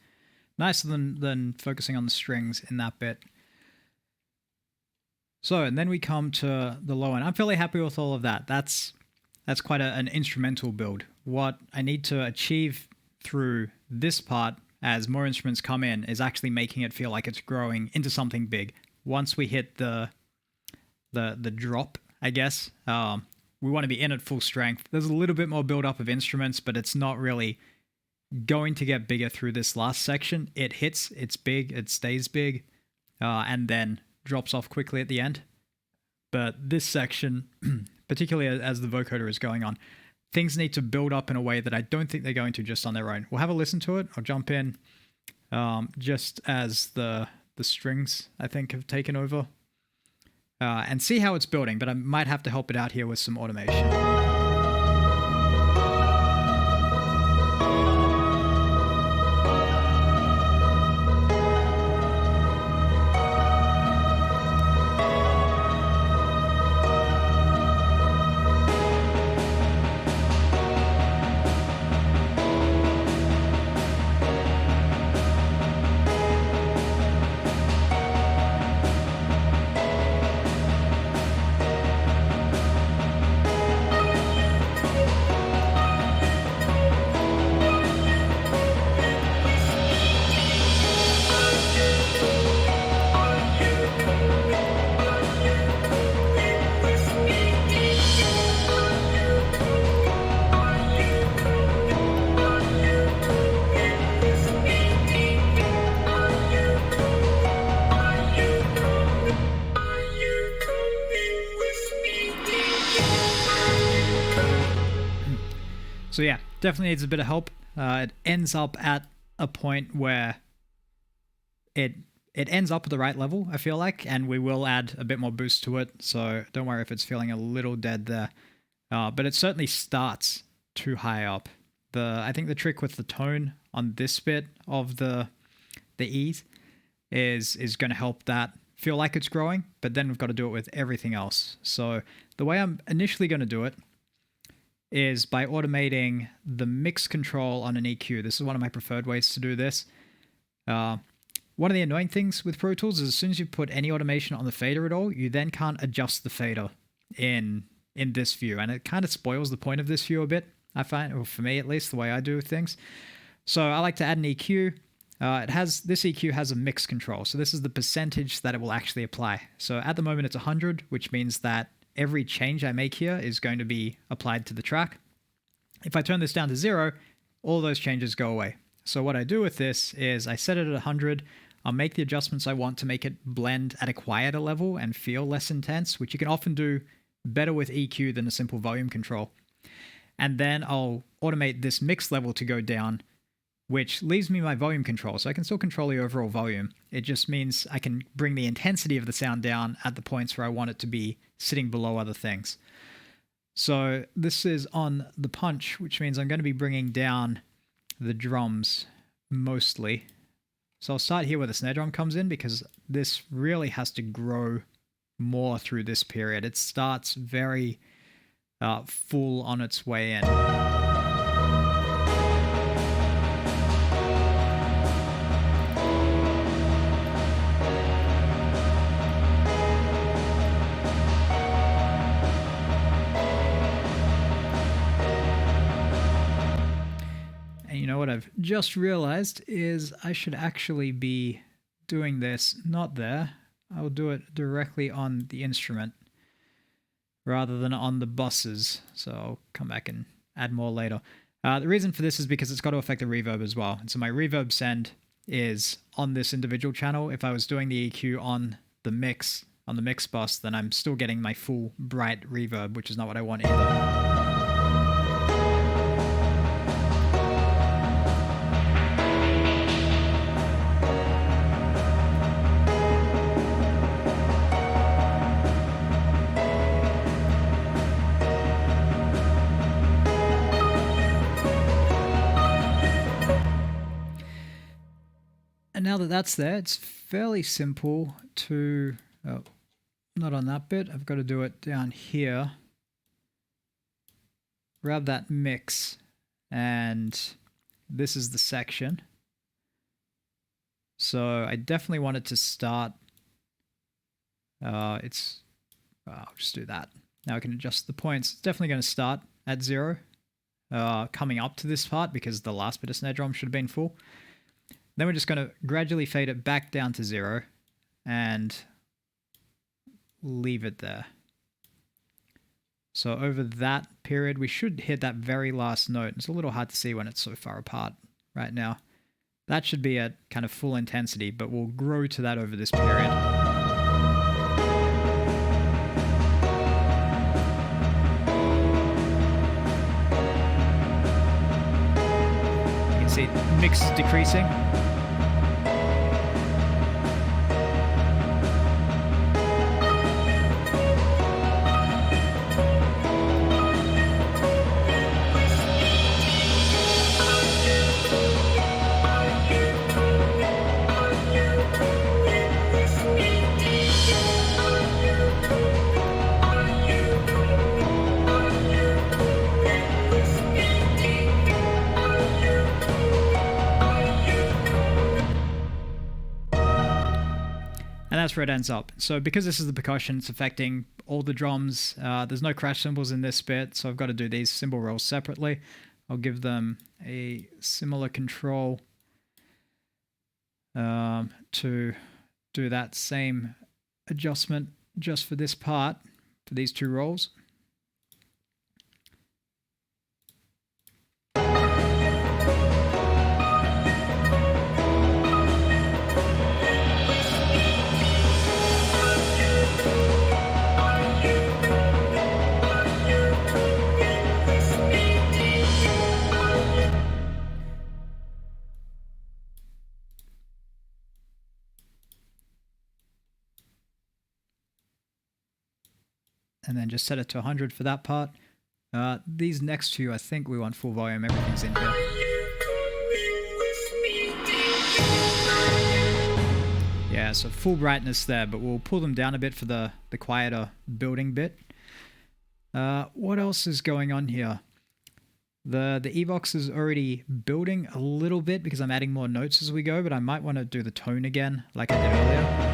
Nicer than focusing on the strings in that bit. So, and then we come to the low end. I'm fairly happy with all of that. That's quite an instrumental build. What I need to achieve through this part as more instruments come in is actually making it feel like it's growing into something big. Once we hit the drop, I guess, we want to be in at full strength. There's a little bit more build up of instruments, but it's not really going to get bigger through this last section. It hits, it's big, it stays big, and then drops off quickly at the end. But this section, particularly as the vocoder is going on, things need to build up in a way that I don't think they're going to just on their own. We'll have a listen to it. I'll jump in just as the strings, I think, have taken over and see how it's building, but I might have to help it out here with some automation. So yeah, definitely needs a bit of help. It ends up at a point where it ends up at the right level, I feel like, and we will add a bit more boost to it, so don't worry if it's feeling a little dead there. But it certainly starts too high up. I think the trick with the tone on this bit of the E's is going to help that feel like it's growing, but then we've got to do it with everything else. So the way I'm initially going to do it is by automating the mix control on an EQ. This is one of my preferred ways to do this. One of the annoying things with Pro Tools is as soon as you put any automation on the fader at all, you then can't adjust the fader in this view, and it kind of spoils the point of this view a bit, I find, or for me at least, the way I do things. So I like to add an EQ. This EQ has a mix control, so this is the percentage that it will actually apply. So at the moment it's 100, which means that every change I make here is going to be applied to the track. If I turn this down to 0, all those changes go away. So what I do with this is I set it at 100, I'll make the adjustments I want to make it blend at a quieter level and feel less intense, which you can often do better with EQ than a simple volume control. And then I'll automate this mix level to go down, which leaves me my volume control, so I can still control the overall volume. It just means I can bring the intensity of the sound down at the points where I want it to be sitting below other things. So this is on the punch, which means I'm going to be bringing down the drums mostly. So I'll start here where the snare drum comes in, because this really has to grow more through this period. It starts very full on its way in. What I've just realized is I should actually be doing this not there. I'll do it directly on the instrument rather than on the buses. So I'll come back and add more later. The reason for this is because it's got to affect the reverb as well. And so my reverb send is on this individual channel. If I was doing the EQ on the mix bus, then I'm still getting my full bright reverb, which is not what I want either. And now that that's there, it's fairly simple to, not on that bit, I've got to do it down here. Grab that mix, and this is the section. So I definitely want it to start, I'll just do that. Now I can adjust the points. It's definitely going to start at 0, coming up to this part, because the last bit of snare drum should have been full. Then we're just going to gradually fade it back down to 0 and leave it there. So over that period, we should hit that very last note. It's a little hard to see when it's so far apart. right now. That should be at kind of full intensity, but we'll grow to that over this period. You can see mix is decreasing. And that's where it ends up. So because this is the percussion, it's affecting all the drums. There's no crash cymbals in this bit, so I've got to do these cymbal rolls separately. I'll give them a similar control to do that same adjustment just for this part, for these two rolls. And then just set it to 100 for that part. These next two, I think we want full volume. Everything's in here. Yeah, so full brightness there, but we'll pull them down a bit for the quieter building bit. What else is going on here? The Evox is already building a little bit because I'm adding more notes as we go, but I might want to do the tone again like I did earlier.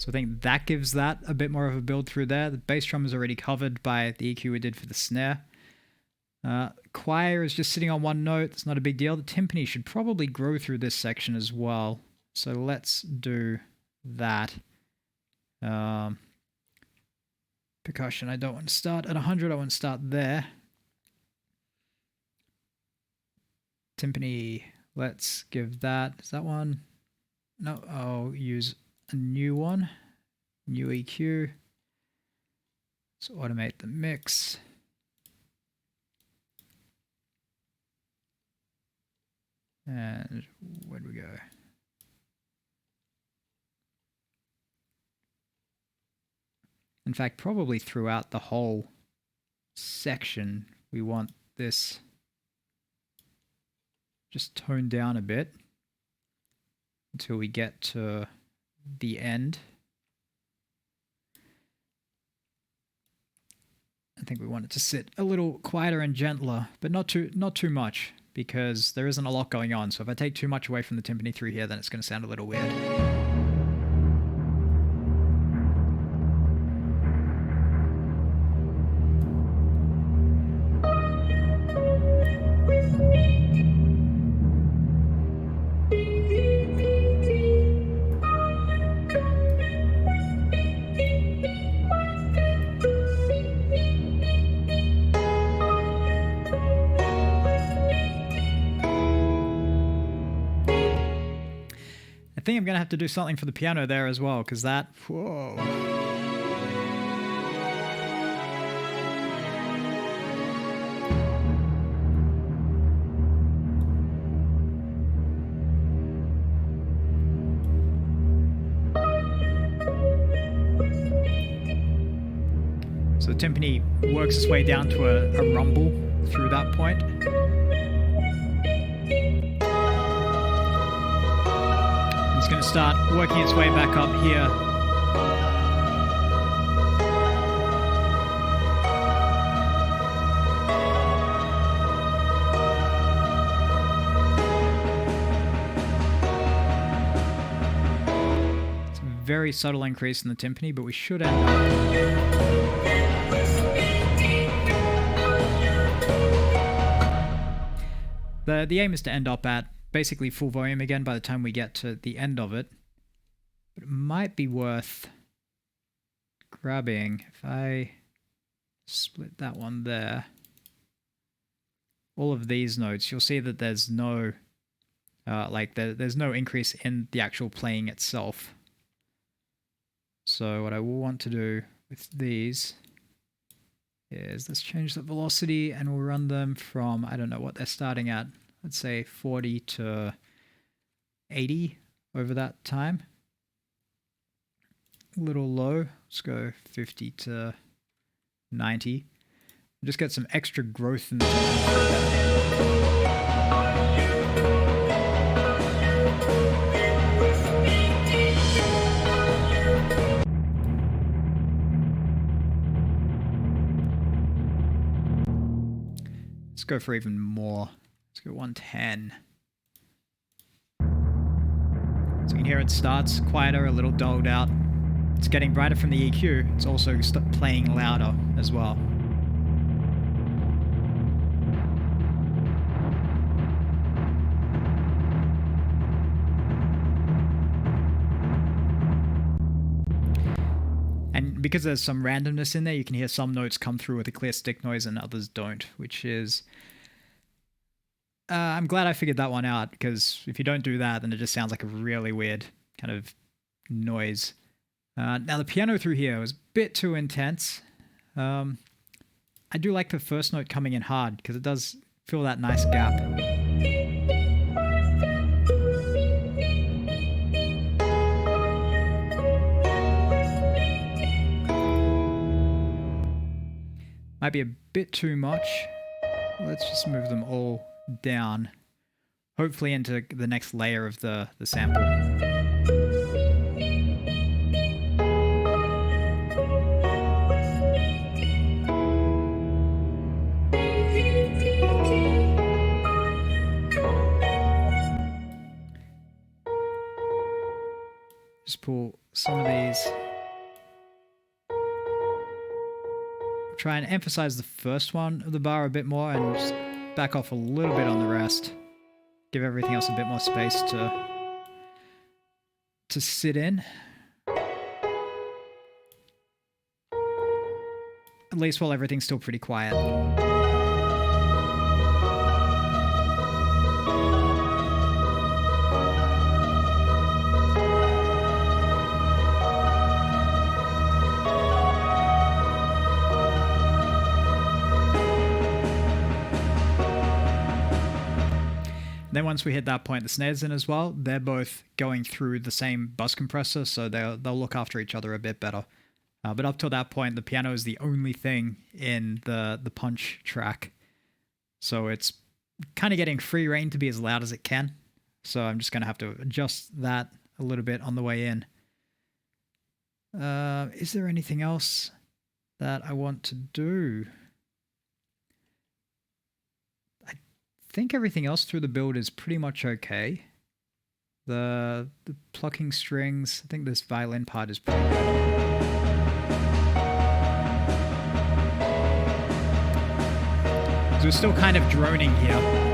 So I think that gives that a bit more of a build through there. The bass drum is already covered by the EQ we did for the snare. Choir is just sitting on one note. It's not a big deal. The timpani should probably grow through this section as well. So let's do that. Percussion, I don't want to start at 100. I want to start there. Timpani, let's give that. Is that one? No, I'll use a new one. New EQ. Let's automate the mix. And where'd we go? In fact, probably throughout the whole section, we want this just toned down a bit until we get to the end. I think we want it to sit a little quieter and gentler, but not too much, because there isn't a lot going on. So if I take too much away from the timpani through here, then it's going to sound a little weird. I think I'm going to have to do something for the piano there as well, because that, whoa. So the timpani works its way down to a rumble through that point. It's going to start working its way back up here. very subtle increase in the timpani, but we should end up... The aim is to end up at basically full volume again by the time we get to the end of it. But it might be worth grabbing, if I split that one there, all of these notes, you'll see that there's no there's no increase in the actual playing itself. So what I will want to do with these is let's change the velocity and we'll run them from, I don't know what they're starting at, let's say 40 to 80 over that time. A little low, let's go 50 to 90. Just get some extra growth in the Let's go for even more. Let's go 110. So you can hear it starts quieter, a little dulled out. It's getting brighter from the EQ. It's also playing louder as well. And because there's some randomness in there, you can hear some notes come through with a clear stick noise and others don't, which is... I'm glad I figured that one out, because if you don't do that, then it just sounds like a really weird kind of noise. Now the piano through here was a bit too intense. I do like the first note coming in hard, because it does fill that nice gap. Might be a bit too much. Let's just move them all down, hopefully into the next layer of the sample. Just pull some of these. Try and emphasize the first one of the bar a bit more and just back off a little bit on the rest. Give everything else a bit more space to sit in. At least while everything's still pretty quiet. Then once we hit that point, the snares in as well, they're both going through the same bus compressor, so they'll look after each other a bit better. But up till that point, the piano is the only thing in the punch track. So it's kind of getting free rein to be as loud as it can. So I'm just going to have to adjust that a little bit on the way in. Is there anything else that I want to do? I think everything else through the build is pretty much okay. The plucking strings, I think this violin part is pretty good. So we're still kind of droning here.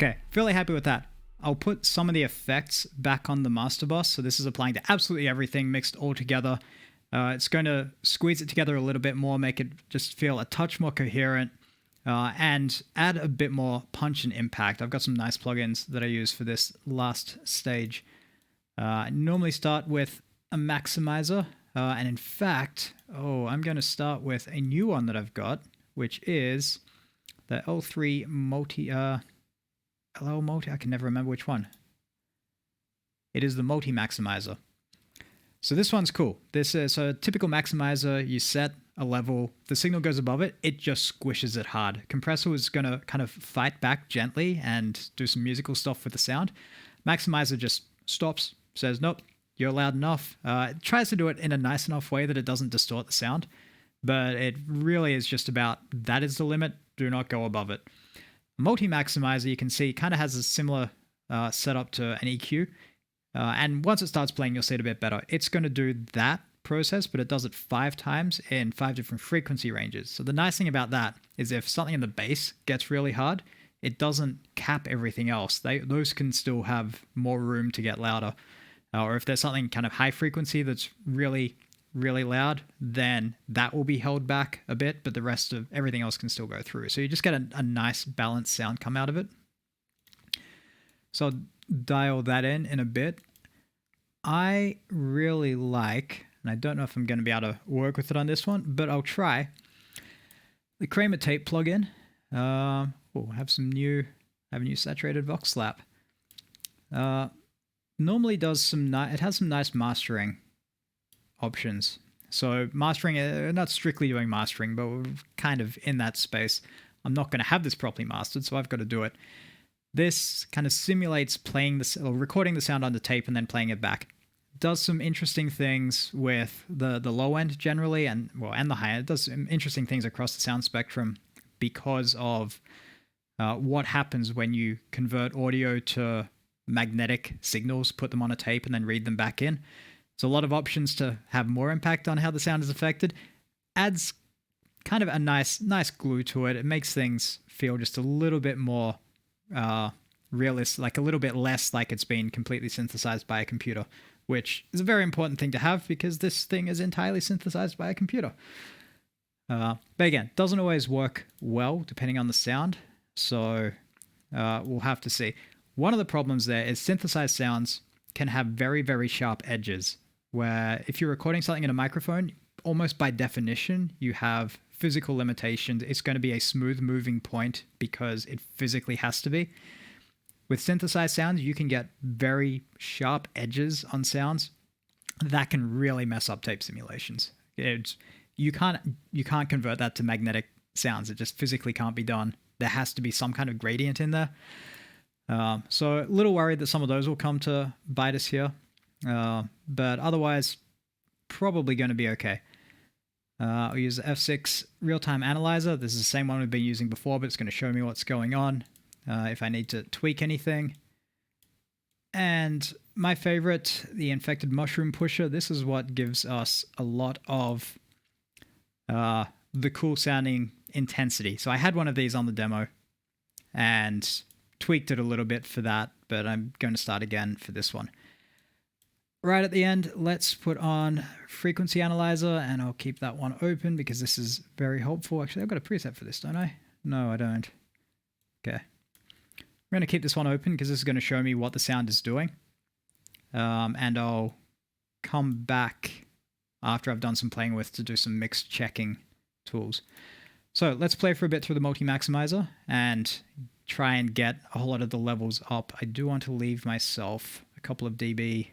Okay, fairly happy with that. I'll put some of the effects back on the master bus. So this is applying to absolutely everything mixed all together. It's going to squeeze it together a little bit more, make it just feel a touch more coherent. and add a bit more punch and impact. I've got some nice plugins that I use for this last stage. I normally start with a maximizer, and in fact, I'm going to start with a new one that I've got, which is the L3 multi, LL multi, I can never remember which one. It is the multi maximizer. So this one's cool. This is a typical maximizer. You set a level, the signal goes above it, it just squishes it hard. Compressor is going to kind of fight back gently and do some musical stuff with the sound. Maximizer just stops, says, nope, you're loud enough. It tries to do it in a nice enough way that it doesn't distort the sound, but it really is just about that is the limit, do not go above it. Multi-maximizer, you can see, kind of has a similar setup to an EQ. And once it starts playing, you'll see it a bit better. It's going to do that process, but it does it 5 times in 5 different frequency ranges. So the nice thing about that is if something in the bass gets really hard, it doesn't cap everything else. Those can still have more room to get louder. Or if there's something kind of high frequency that's really, really loud, then that will be held back a bit, but the rest of everything else can still go through. So you just get a nice balanced sound come out of it. So I'll dial that in a bit. I really like, and I don't know if I'm going to be able to work with it on this one, but I'll try, the Kramer tape plugin. I have a new saturated Vox slap. Normally does it has some nice mastering options. So mastering, not strictly doing mastering, but we're kind of in that space. I'm not going to have this properly mastered, so I've got to do it. This kind of simulates recording the sound on the tape and then playing it back. Does some interesting things with the low end generally, and the high end. It does some interesting things across the sound spectrum because of what happens when you convert audio to magnetic signals, put them on a tape, and then read them back in. So a lot of options to have more impact on how the sound is affected. Adds kind of a nice glue to it. It makes things feel just a little bit more realistic, like a little bit less like it's been completely synthesized by a computer, which is a very important thing to have because this thing is entirely synthesized by a computer. But again, doesn't always work well depending on the sound, so we'll have to see. One of the problems there is synthesized sounds can have very, very sharp edges, where if you're recording something in a microphone, almost by definition, you have physical limitations. It's going to be a smooth moving point because it physically has to be. With synthesized sounds, you can get very sharp edges on sounds that can really mess up tape simulations. You can't convert that to magnetic sounds. It just physically can't be done. There has to be some kind of gradient in there. So a little worried that some of those will come to bite us here. But otherwise, probably going to be okay. I'll use the F6 real-time analyzer. This is the same one we've been using before, but it's going to show me what's going on if I need to tweak anything. And my favorite, the infected mushroom pusher. This is what gives us a lot of the cool sounding intensity. So I had one of these on the demo and tweaked it a little bit for that, but I'm going to start again for this one. Right at the end, let's put on frequency analyzer, and I'll keep that one open because this is very helpful. Actually, I've got a preset for this, don't I? No, I don't. Okay. I'm going to keep this one open because this is going to show me what the sound is doing. And I'll come back after I've done some playing with to do some mix checking tools. So let's play for a bit through the multi-maximizer and try and get a whole lot of the levels up. I do want to leave myself a couple of dB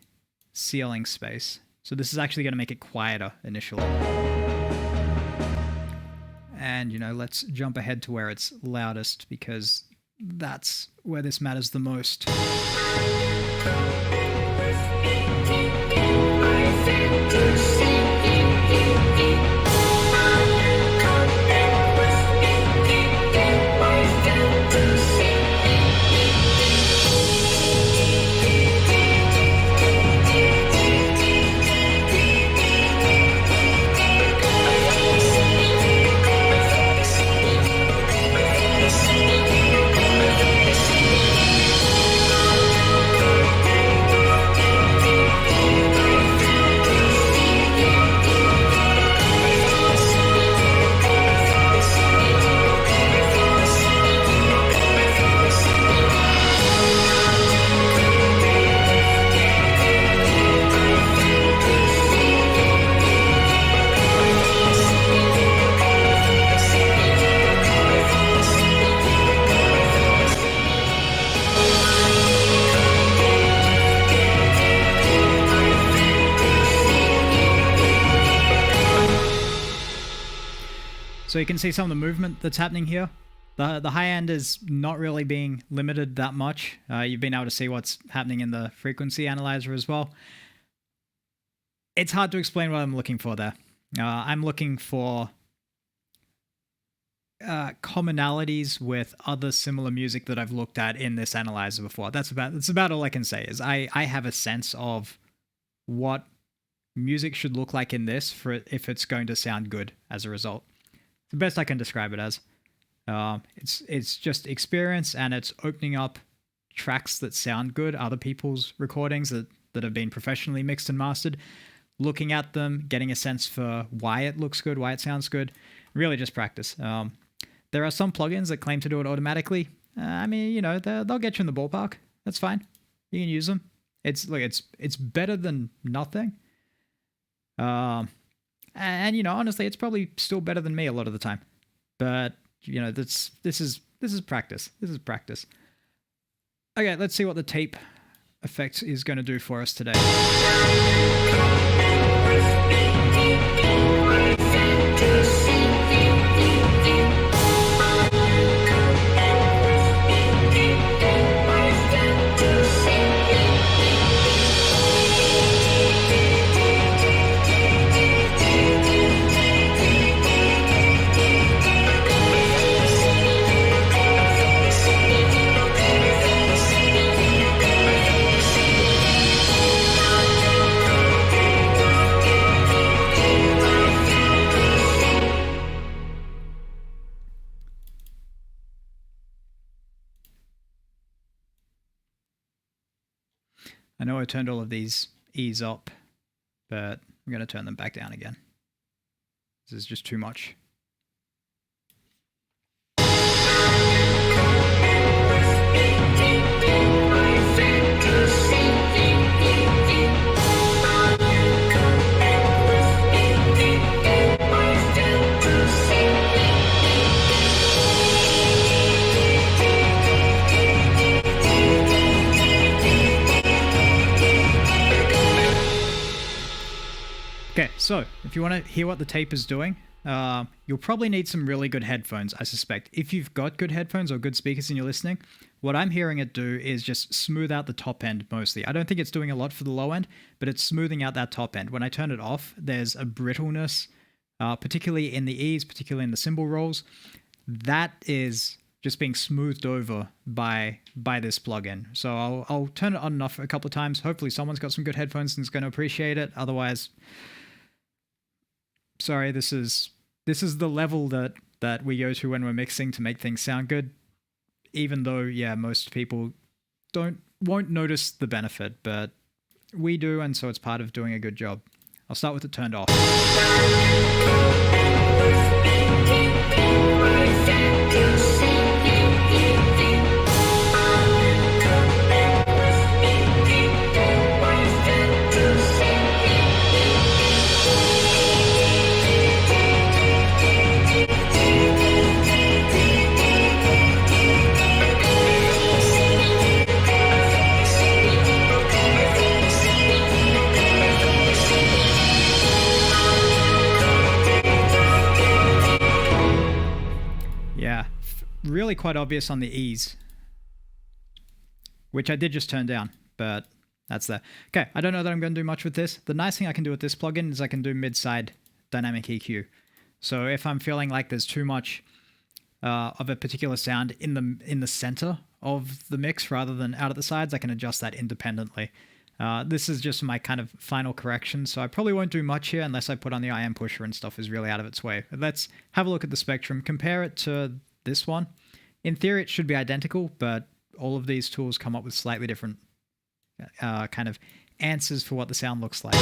ceiling space. So this is actually going to make it quieter initially. And, let's jump ahead to where it's loudest because that's where this matters the most. So you can see some of the movement that's happening here. The high end is not really being limited that much. You've been able to see what's happening in the frequency analyzer as well. It's hard to explain what I'm looking for there. I'm looking for commonalities with other similar music that I've looked at in this analyzer before. That's about all I can say. Is I have a sense of what music should look like in this for if it's going to sound good as a result. The best I can describe it as. It's just experience, and it's opening up tracks that sound good, other people's recordings that have been professionally mixed and mastered, looking at them, getting a sense for why it looks good, why it sounds good. Really just practice. There are some plugins that claim to do it automatically. I mean, you know, they'll get you in the ballpark. That's fine. You can use them. It's better than nothing. And you know, honestly, it's probably still better than me a lot of the time. But you know, this is practice. This is practice. Okay, let's see what the tape effect is going to do for us today. I know I turned all of these E's up, but I'm going to turn them back down again. This is just too much. Okay, so if you want to hear what the tape is doing, you'll probably need some really good headphones, I suspect. If you've got good headphones or good speakers and you're listening, what I'm hearing it do is just smooth out the top end mostly. I don't think it's doing a lot for the low end, but it's smoothing out that top end. When I turn it off, there's a brittleness, particularly in the E's, particularly in the cymbal rolls. That is just being smoothed over by this plugin. So I'll turn it on and off a couple of times. Hopefully someone's got some good headphones and is going to appreciate it. Otherwise, sorry, this is the level that we go to when we're mixing to make things sound good. Even though, yeah, most people won't notice the benefit, but we do, and so it's part of doing a good job. I'll start with it turned off. Really quite obvious on the E's, which I did just turn down, but that's there. Okay, I don't know that I'm going to do much with this. The nice thing I can do with this plugin is I can do mid-side dynamic EQ. So if I'm feeling like there's too much of a particular sound in the center of the mix rather than out at the sides, I can adjust that independently. This is just my kind of final correction, so I probably won't do much here unless I put on the IM pusher and stuff is really out of its way. But let's have a look at the spectrum, compare it to this one. In theory, it should be identical, but all of these tools come up with slightly different kind of answers for what the sound looks like.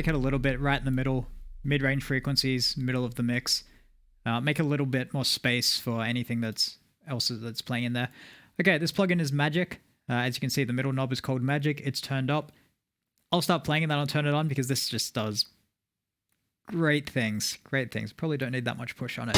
take it a little bit right in the middle, mid-range frequencies, middle of the mix. Make a little bit more space for anything that's playing in there. Okay, this plugin is Magic. As you can see, the middle knob is called Magic. It's turned up. I'll start playing and then I'll turn it on because this just does great things. Great things. Probably don't need that much push on it.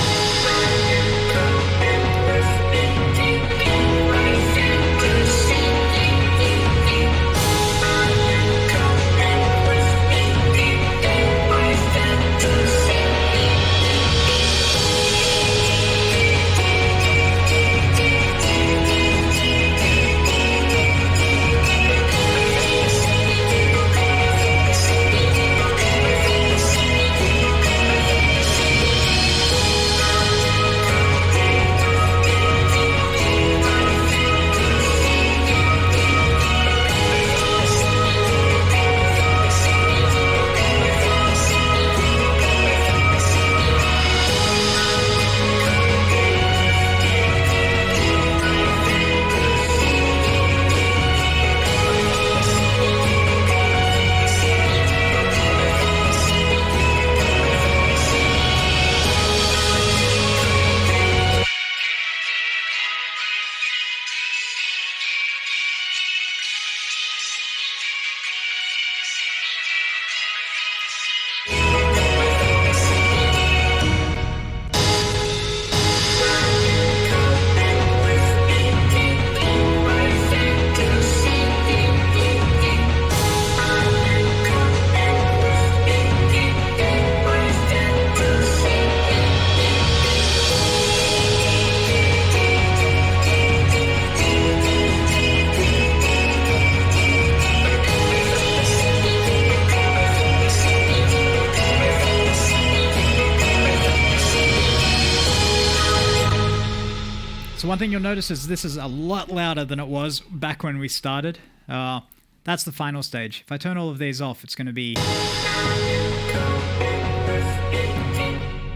So one thing you'll notice is this is a lot louder than it was back when we started. That's the final stage. If I turn all of these off, it's going to be...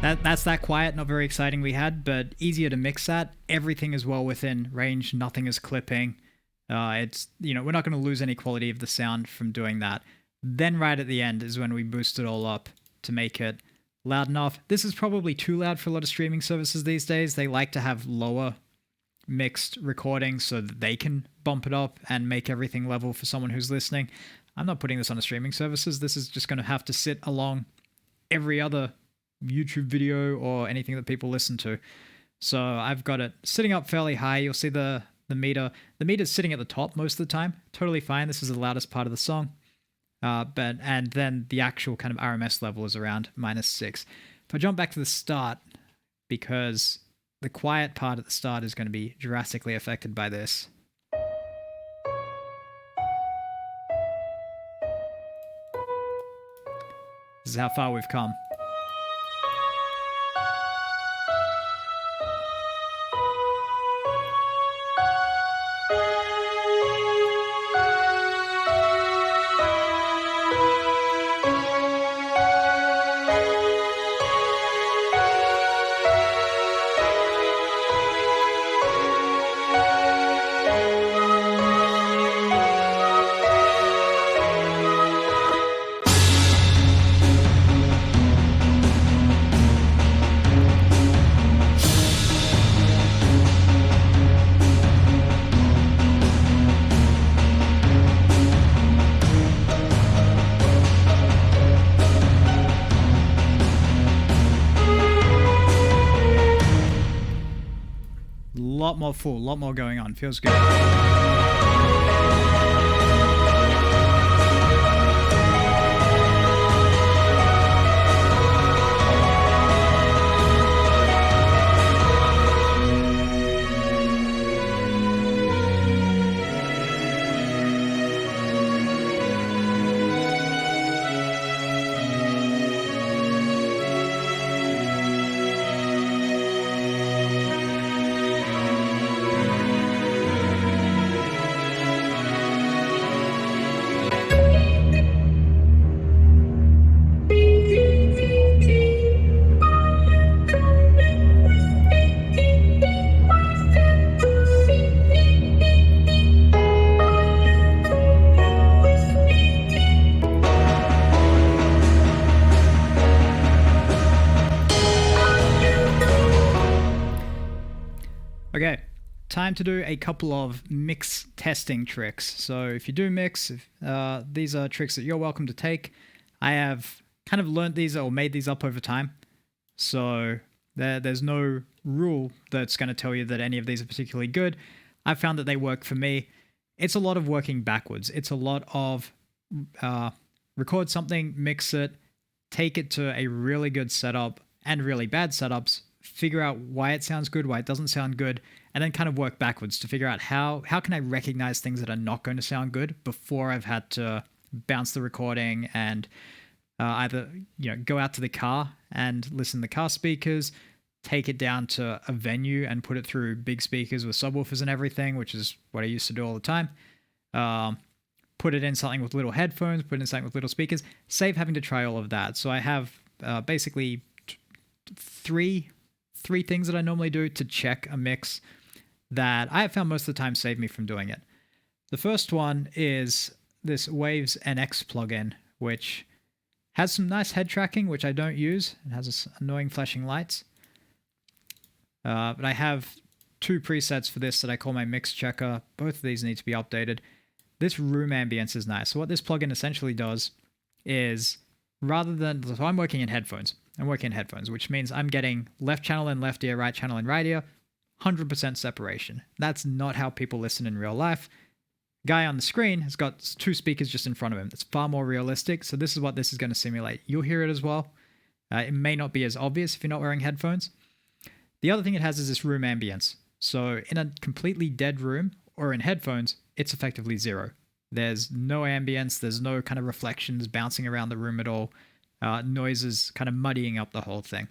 That's that quiet, not very exciting we had, but easier to mix that. Everything is well within range. Nothing is clipping. It's, we're not going to lose any quality of the sound from doing that. Then right at the end is when we boost it all up to make it loud enough. This is probably too loud for a lot of streaming services these days. They like to have lower mixed recordings so that they can bump it up and make everything level for someone who's listening. I'm not putting this on the streaming services. This is just going to have to sit along every other YouTube video or anything that people listen to. So I've got it sitting up fairly high. You'll see the meter. The meter's sitting at the top most of the time. Totally fine. This is the loudest part of the song. And then the actual kind of RMS level is around -6. If I jump back to the start, because the quiet part at the start is going to be drastically affected by this. This is how far we've come. Lot more full, lot more going on. Feels good. time to do a couple of mix testing tricks. So if you do mix, these are tricks that you're welcome to take. I have kind of learned these or made these up over time. So there's no rule that's going to tell you that any of these are particularly good. I've found that they work for me. It's a lot of working backwards. It's a lot of record something, mix it, take it to a really good setup and really bad setups, figure out why it sounds good, why it doesn't sound good, and then kind of work backwards to figure out how can I recognize things that are not going to sound good before I've had to bounce the recording and either go out to the car and listen to the car speakers, take it down to a venue and put it through big speakers with subwoofers and everything, which is what I used to do all the time. Put it in something with little headphones, put it in something with little speakers, save having to try all of that. So I have basically three things that I normally do to check a mix that I have found most of the time save me from doing it. The first one is this Waves NX plugin, which has some nice head tracking, which I don't use. It has this annoying flashing lights. But I have two presets for this that I call my mix checker. Both of these need to be updated. This room ambience is nice. So what this plugin essentially does is so I'm working in headphones. Which means I'm getting left channel in left ear, right channel in right ear, 100% separation. That's not how people listen in real life. Guy on the screen has got two speakers just in front of him. It's far more realistic. So this is what this is going to simulate. You'll hear it as well. It may not be as obvious if you're not wearing headphones. The other thing it has is this room ambience. So in a completely dead room or in headphones, it's effectively zero. There's no ambience. There's no kind of reflections bouncing around the room at all. Noises kind of muddying up the whole thing.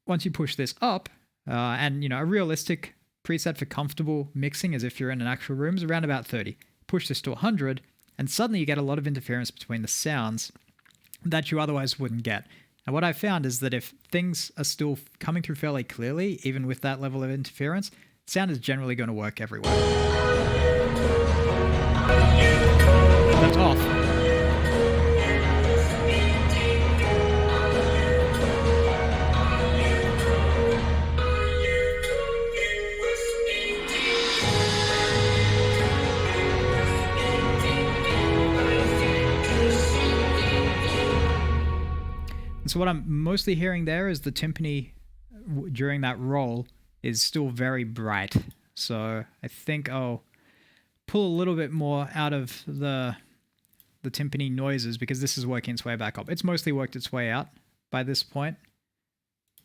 Once you push this up, and a realistic preset for comfortable mixing as if you're in an actual room is around about 30. Push this to 100, and suddenly you get a lot of interference between the sounds that you otherwise wouldn't get. And what I found is that if things are still coming through fairly clearly, even with that level of interference, sound is generally going to work everywhere. That's off. So what I'm mostly hearing there is the timpani during that roll is still very bright. So I think I'll pull a little bit more out of the timpani noises because this is working its way back up. It's mostly worked its way out by this point.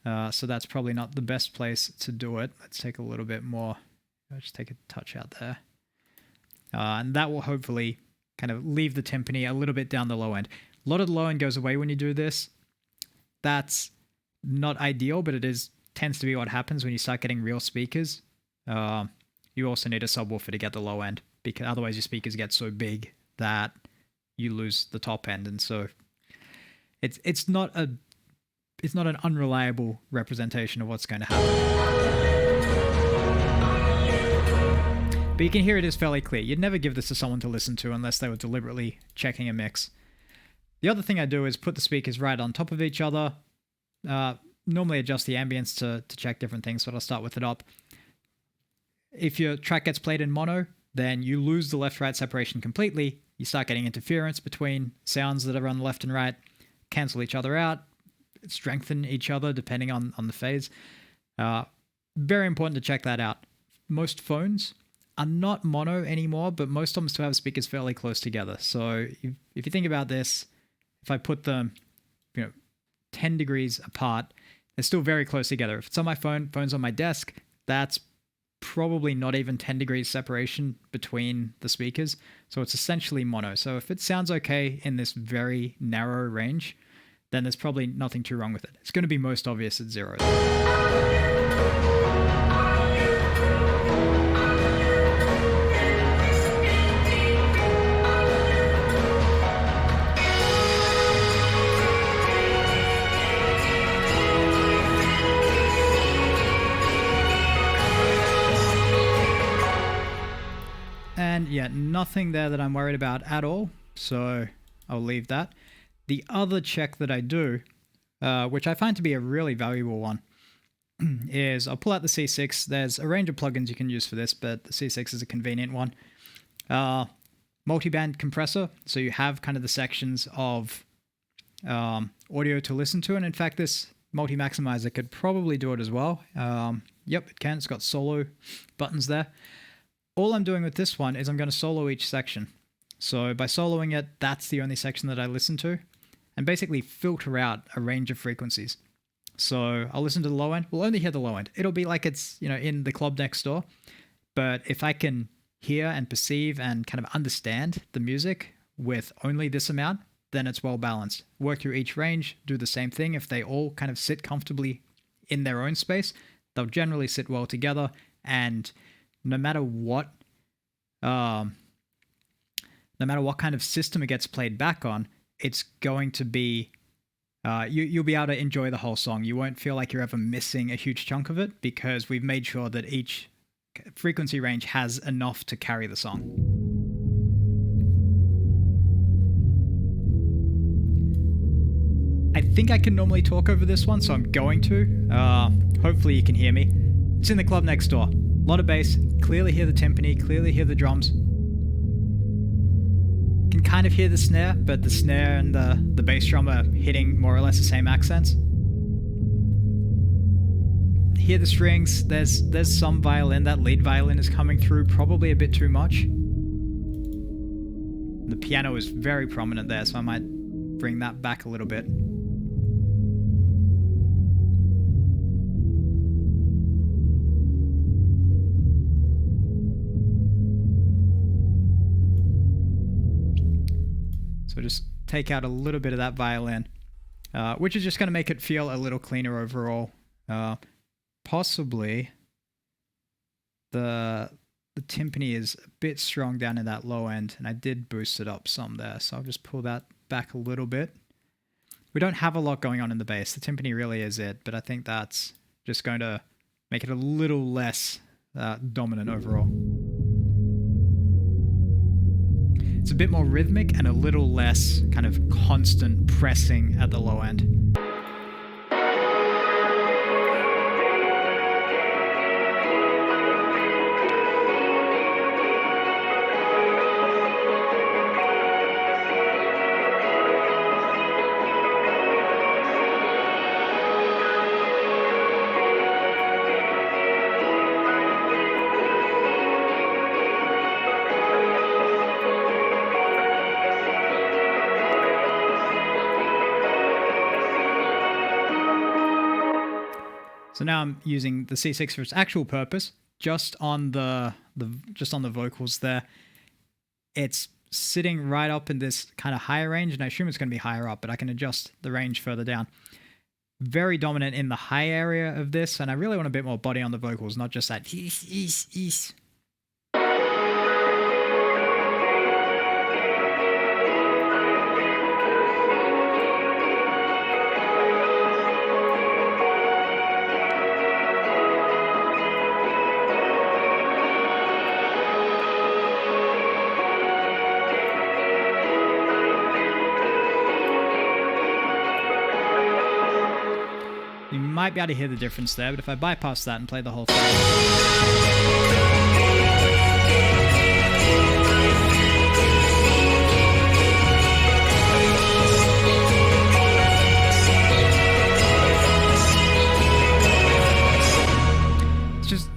So that's probably not the best place to do it. Let's take a little bit more. I'll just take a touch out there. And that will hopefully kind of leave the timpani a little bit down the low end. A lot of the low end goes away when you do this. That's not ideal, but it tends to be what happens when you start getting real speakers. You also need a subwoofer to get the low end, because otherwise your speakers get so big that you lose the top end, and so it's not an unreliable representation of what's going to happen. But you can hear it is fairly clear. You'd never give this to someone to listen to unless they were deliberately checking a mix. The other thing I do is put the speakers right on top of each other. Normally adjust the ambience to check different things, so I'll start with it up. If your track gets played in mono, then you lose the left-right separation completely. You start getting interference between sounds that are on the left and right, cancel each other out, strengthen each other depending on the phase. Very important to check that out. Most phones are not mono anymore, but most of them still have speakers fairly close together. So if you think about this, if I put them 10 degrees apart, they're still very close together. If it's on my phone's on my desk, that's probably not even 10 degrees separation between the speakers. So it's essentially mono. So if it sounds okay in this very narrow range, then there's probably nothing too wrong with it. It's going to be most obvious at zero. And yeah, nothing there that I'm worried about at all, so I'll leave that. The other check that I do, which I find to be a really valuable one, is I'll pull out the C6. There's a range of plugins you can use for this, but the C6 is a convenient one. Multiband compressor, so you have kind of the sections of audio to listen to, and in fact this multi-maximizer could probably do it as well. Yep, it can. It's got solo buttons there. All I'm doing with this one is I'm going to solo each section. So by soloing it, that's the only section that I listen to, and basically filter out a range of frequencies. So I'll listen to the low end. We'll only hear the low end. It'll be like it's, in the club next door. But if I can hear and perceive and kind of understand the music with only this amount, then it's well balanced. Work through each range, do the same thing. If they all kind of sit comfortably in their own space, they'll generally sit well together. And no matter what kind of system it gets played back on, it's going to be, you'll be able to enjoy the whole song. You won't feel like you're ever missing a huge chunk of it because we've made sure that each frequency range has enough to carry the song. I think I can normally talk over this one, so I'm going to. Hopefully you can hear me. It's in the club next door. A lot of bass, clearly hear the timpani, clearly hear the drums. Can kind of hear the snare, but the snare and the bass drum are hitting more or less the same accents. Hear the strings, there's some violin, that lead violin is coming through probably a bit too much. The piano is very prominent there, so I might bring that back a little bit. So just take out a little bit of that violin, which is just going to make it feel a little cleaner overall. Possibly the timpani is a bit strong down in that low end, and I did boost it up some there, so I'll just pull that back a little bit. We don't have a lot going on in the bass. The timpani really is it, but I think that's just going to make it a little less dominant overall. It's a bit more rhythmic and a little less kind of constant pressing at the low end. So now I'm using the C6 for its actual purpose, just on the vocals there. It's sitting right up in this kind of higher range, and I assume it's going to be higher up, but I can adjust the range further down. Very dominant in the high area of this, and I really want a bit more body on the vocals, not just that ees. You might be able to hear the difference there, but if I bypass that and play the whole thing.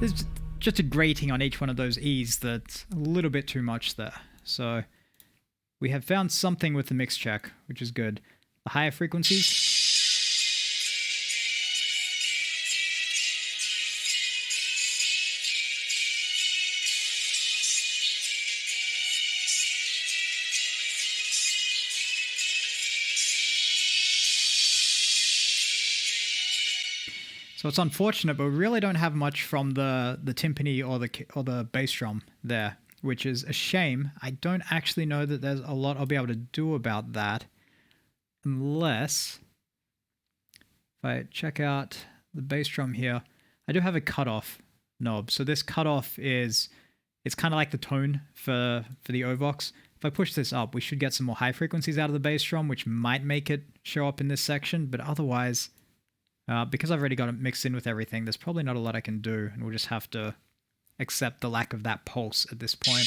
It's just a grating on each one of those E's that's a little bit too much there. So we have found something with the mix check, which is good. The higher frequencies. So it's unfortunate, but we really don't have much from the timpani or the bass drum there, which is a shame. I don't actually know that there's a lot I'll be able to do about that, unless if I check out the bass drum here, I do have a cutoff knob. So this cutoff it's kind of like the tone for the Ovox. If I push this up, we should get some more high frequencies out of the bass drum, which might make it show up in this section, but otherwise, Because I've already got it mixed in with everything, there's probably not a lot I can do, and we'll just have to accept the lack of that pulse at this point.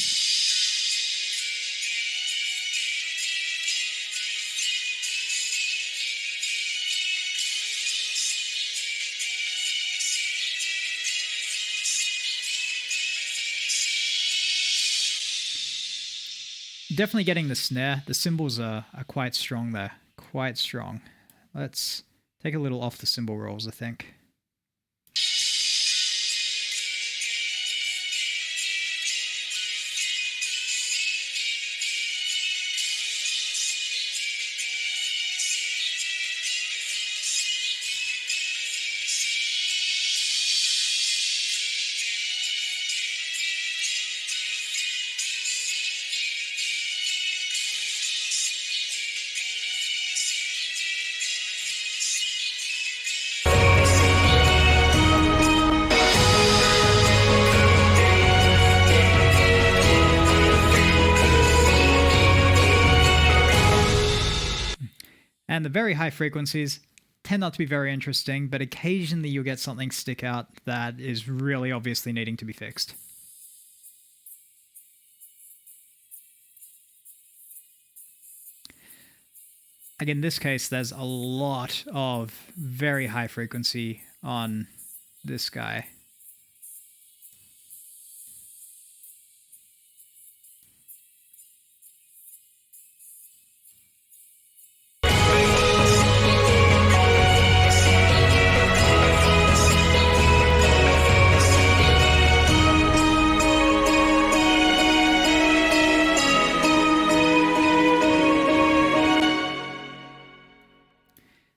Definitely getting the snare. The cymbals are quite strong there. Quite strong. Let's take a little off the cymbal rolls, I think. And the very high frequencies tend not to be very interesting, but occasionally you'll get something stick out that is really obviously needing to be fixed. Like in this case, there's a lot of very high frequency on this guy.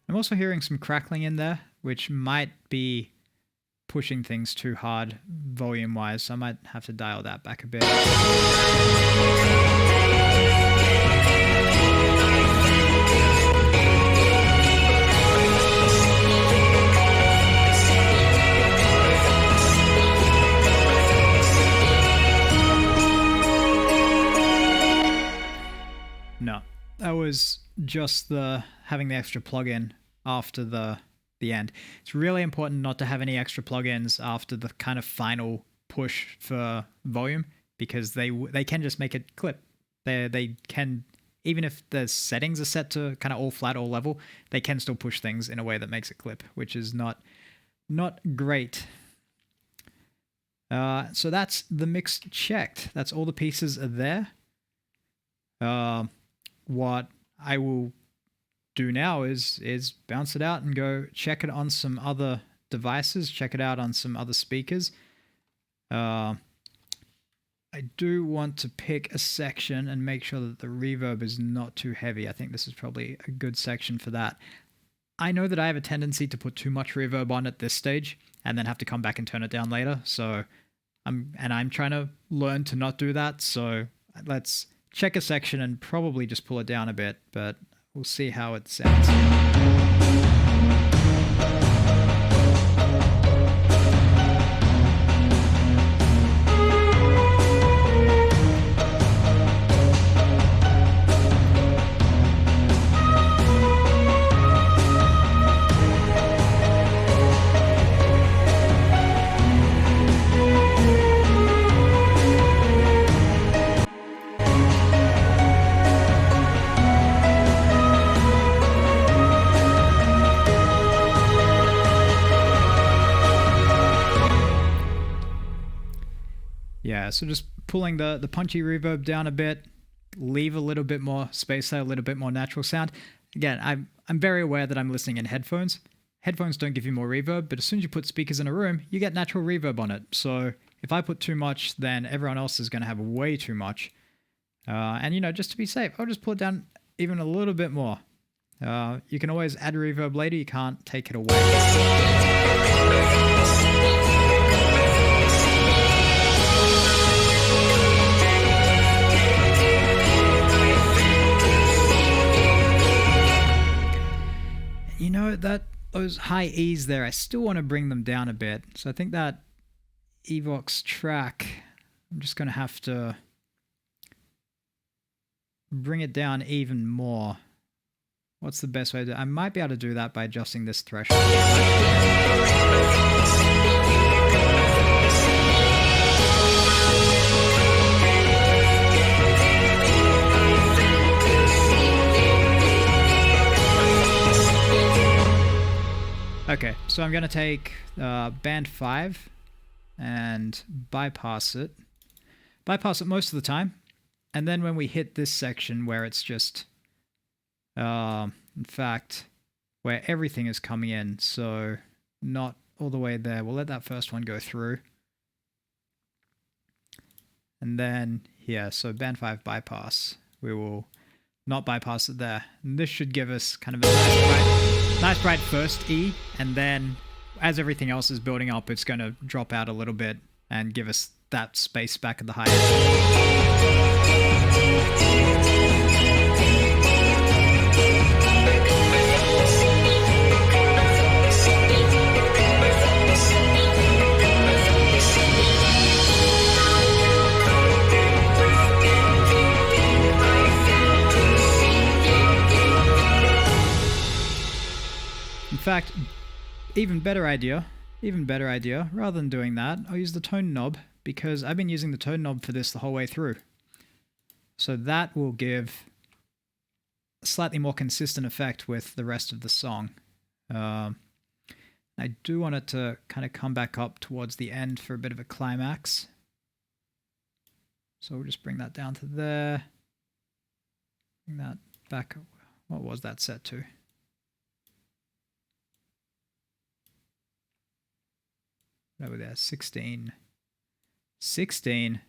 I'm also hearing some crackling in there, which might be pushing things too hard volume-wise, so I might have to dial that back a bit. No, that was just having the extra plug-in after the end. It's really important not to have any extra plugins after the kind of final push for volume, because they can just make it clip. They can, even if the settings are set to kind of all flat, all level, they can still push things in a way that makes it clip, which is not great. So that's the mix checked. That's all the pieces are there. What I will do now is bounce it out and go check it on some other devices, check it out on some other speakers. I do want to pick a section and make sure that the reverb is not too heavy. I think this is probably a good section for that. I know that I have a tendency to put too much reverb on at this stage and then have to come back and turn it down later. So I'm trying to learn to not do that. So let's check a section and probably just pull it down a bit, but we'll see how it sounds. Yeah, so just pulling the punchy reverb down a bit, leave a little bit more space there, a little bit more natural sound. Again, I'm very aware that I'm listening in headphones. Headphones don't give you more reverb, but as soon as you put speakers in a room, you get natural reverb on it. So if I put too much, then everyone else is going to have way too much. And, you know, just to be safe, I'll just pull it down even a little bit more. You can always add reverb later. You can't take it away. You know, those high E's there, I still want to bring them down a bit. So I think that Evox track, I'm just going to have to bring it down even more. What's the best way to... I might be able to do that by adjusting this threshold. Okay, so I'm going to take band 5 and bypass it. Bypass it most of the time. And then when we hit this section where it's just, in fact, where everything is coming in, so not all the way there, we'll let that first one go through. And then, yeah, so band 5 bypass. We will not bypass it there. And this should give us kind of a nice bright first E, and then as everything else is building up, it's going to drop out a little bit and give us that space back at the high In fact, even better idea, rather than doing that, I'll use the tone knob, because I've been using the tone knob for this the whole way through. So that will give a slightly more consistent effect with the rest of the song. I do want it to kind of come back up towards the end for a bit of a climax. So we'll just bring that down to there. Bring that back. What was that set to? Over there, 16, 15.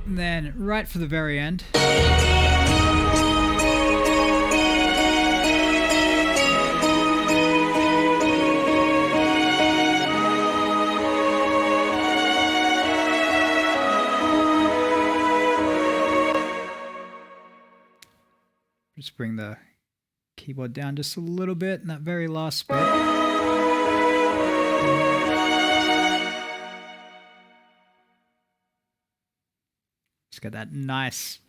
And then right for the very end, just bring the keyboard down just a little bit in that very last bit. Just get that nice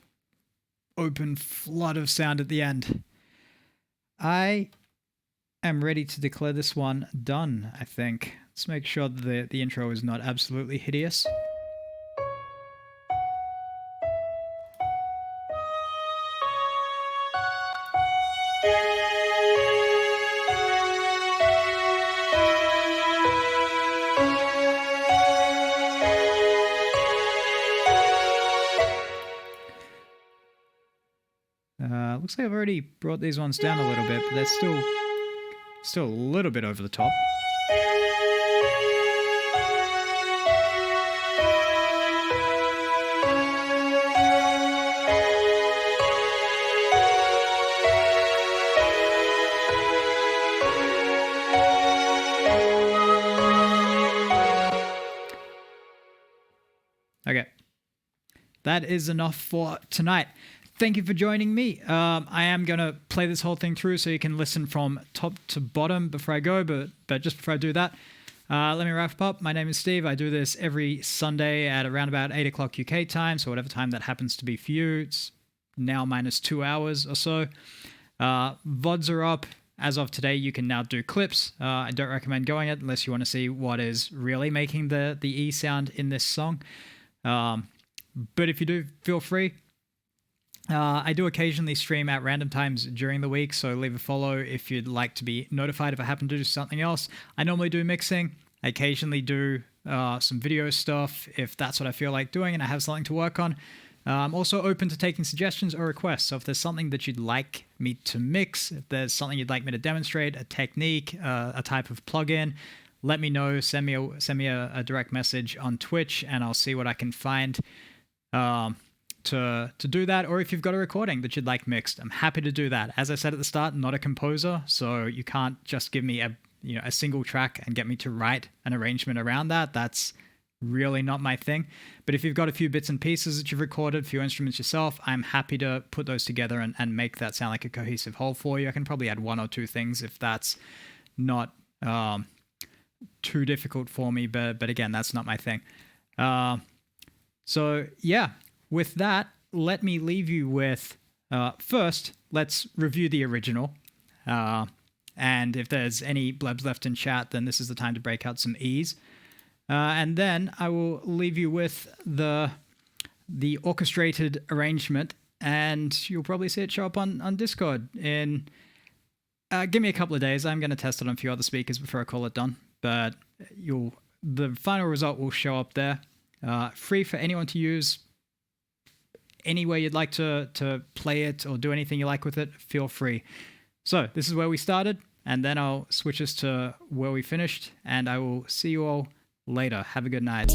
open flood of sound at the end. I am ready to declare this one done, I think. Let's make sure that the intro is not absolutely hideous. Looks like I've already brought these ones down a little bit, but they're still a little bit over the top. Okay, that is enough for tonight. Thank you for joining me. I am going to play this whole thing through so you can listen from top to bottom before I go, but just before I do that, let me wrap up. My name is Steve. I do this every Sunday at around about 8 o'clock UK time, so whatever time that happens to be for you. It's now minus 2 hours or so. VODs are up. As of today, you can now do clips. I don't recommend going it unless you want to see what is really making the E sound in this song. But if you do, feel free. I do occasionally stream at random times during the week, so leave a follow if you'd like to be notified if I happen to do something else. I normally do mixing. I occasionally do some video stuff if that's what I feel like doing and I have something to work on. I'm also open to taking suggestions or requests. So if there's something that you'd like me to mix, if there's something you'd like me to demonstrate, a technique, a type of plugin, let me know. Send me a direct message on Twitch and I'll see what I can find. to do that, or if you've got a recording that you'd like mixed, I'm happy to do that. As I said at the start, not a composer, so you can't just give me a single track and get me to write an arrangement around that. That's really not my thing. But if you've got a few bits and pieces that you've recorded, a few instruments yourself, I'm happy to put those together and make that sound like a cohesive whole for you. I can probably add one or two things if that's not too difficult for me, but again, that's not my thing. So yeah, with that, let me leave you with, first, let's review the original. And if there's any blebs left in chat, then this is the time to break out some E's. And then I will leave you with the orchestrated arrangement, and you'll probably see it show up on Discord in... give me a couple of days. I'm going to test it on a few other speakers before I call it done. But the final result will show up there. Free for anyone to use. Any way you'd like to play it or do anything you like with it, feel free. So this is where we started, and then I'll switch us to where we finished, and I will see you all later. Have a good night.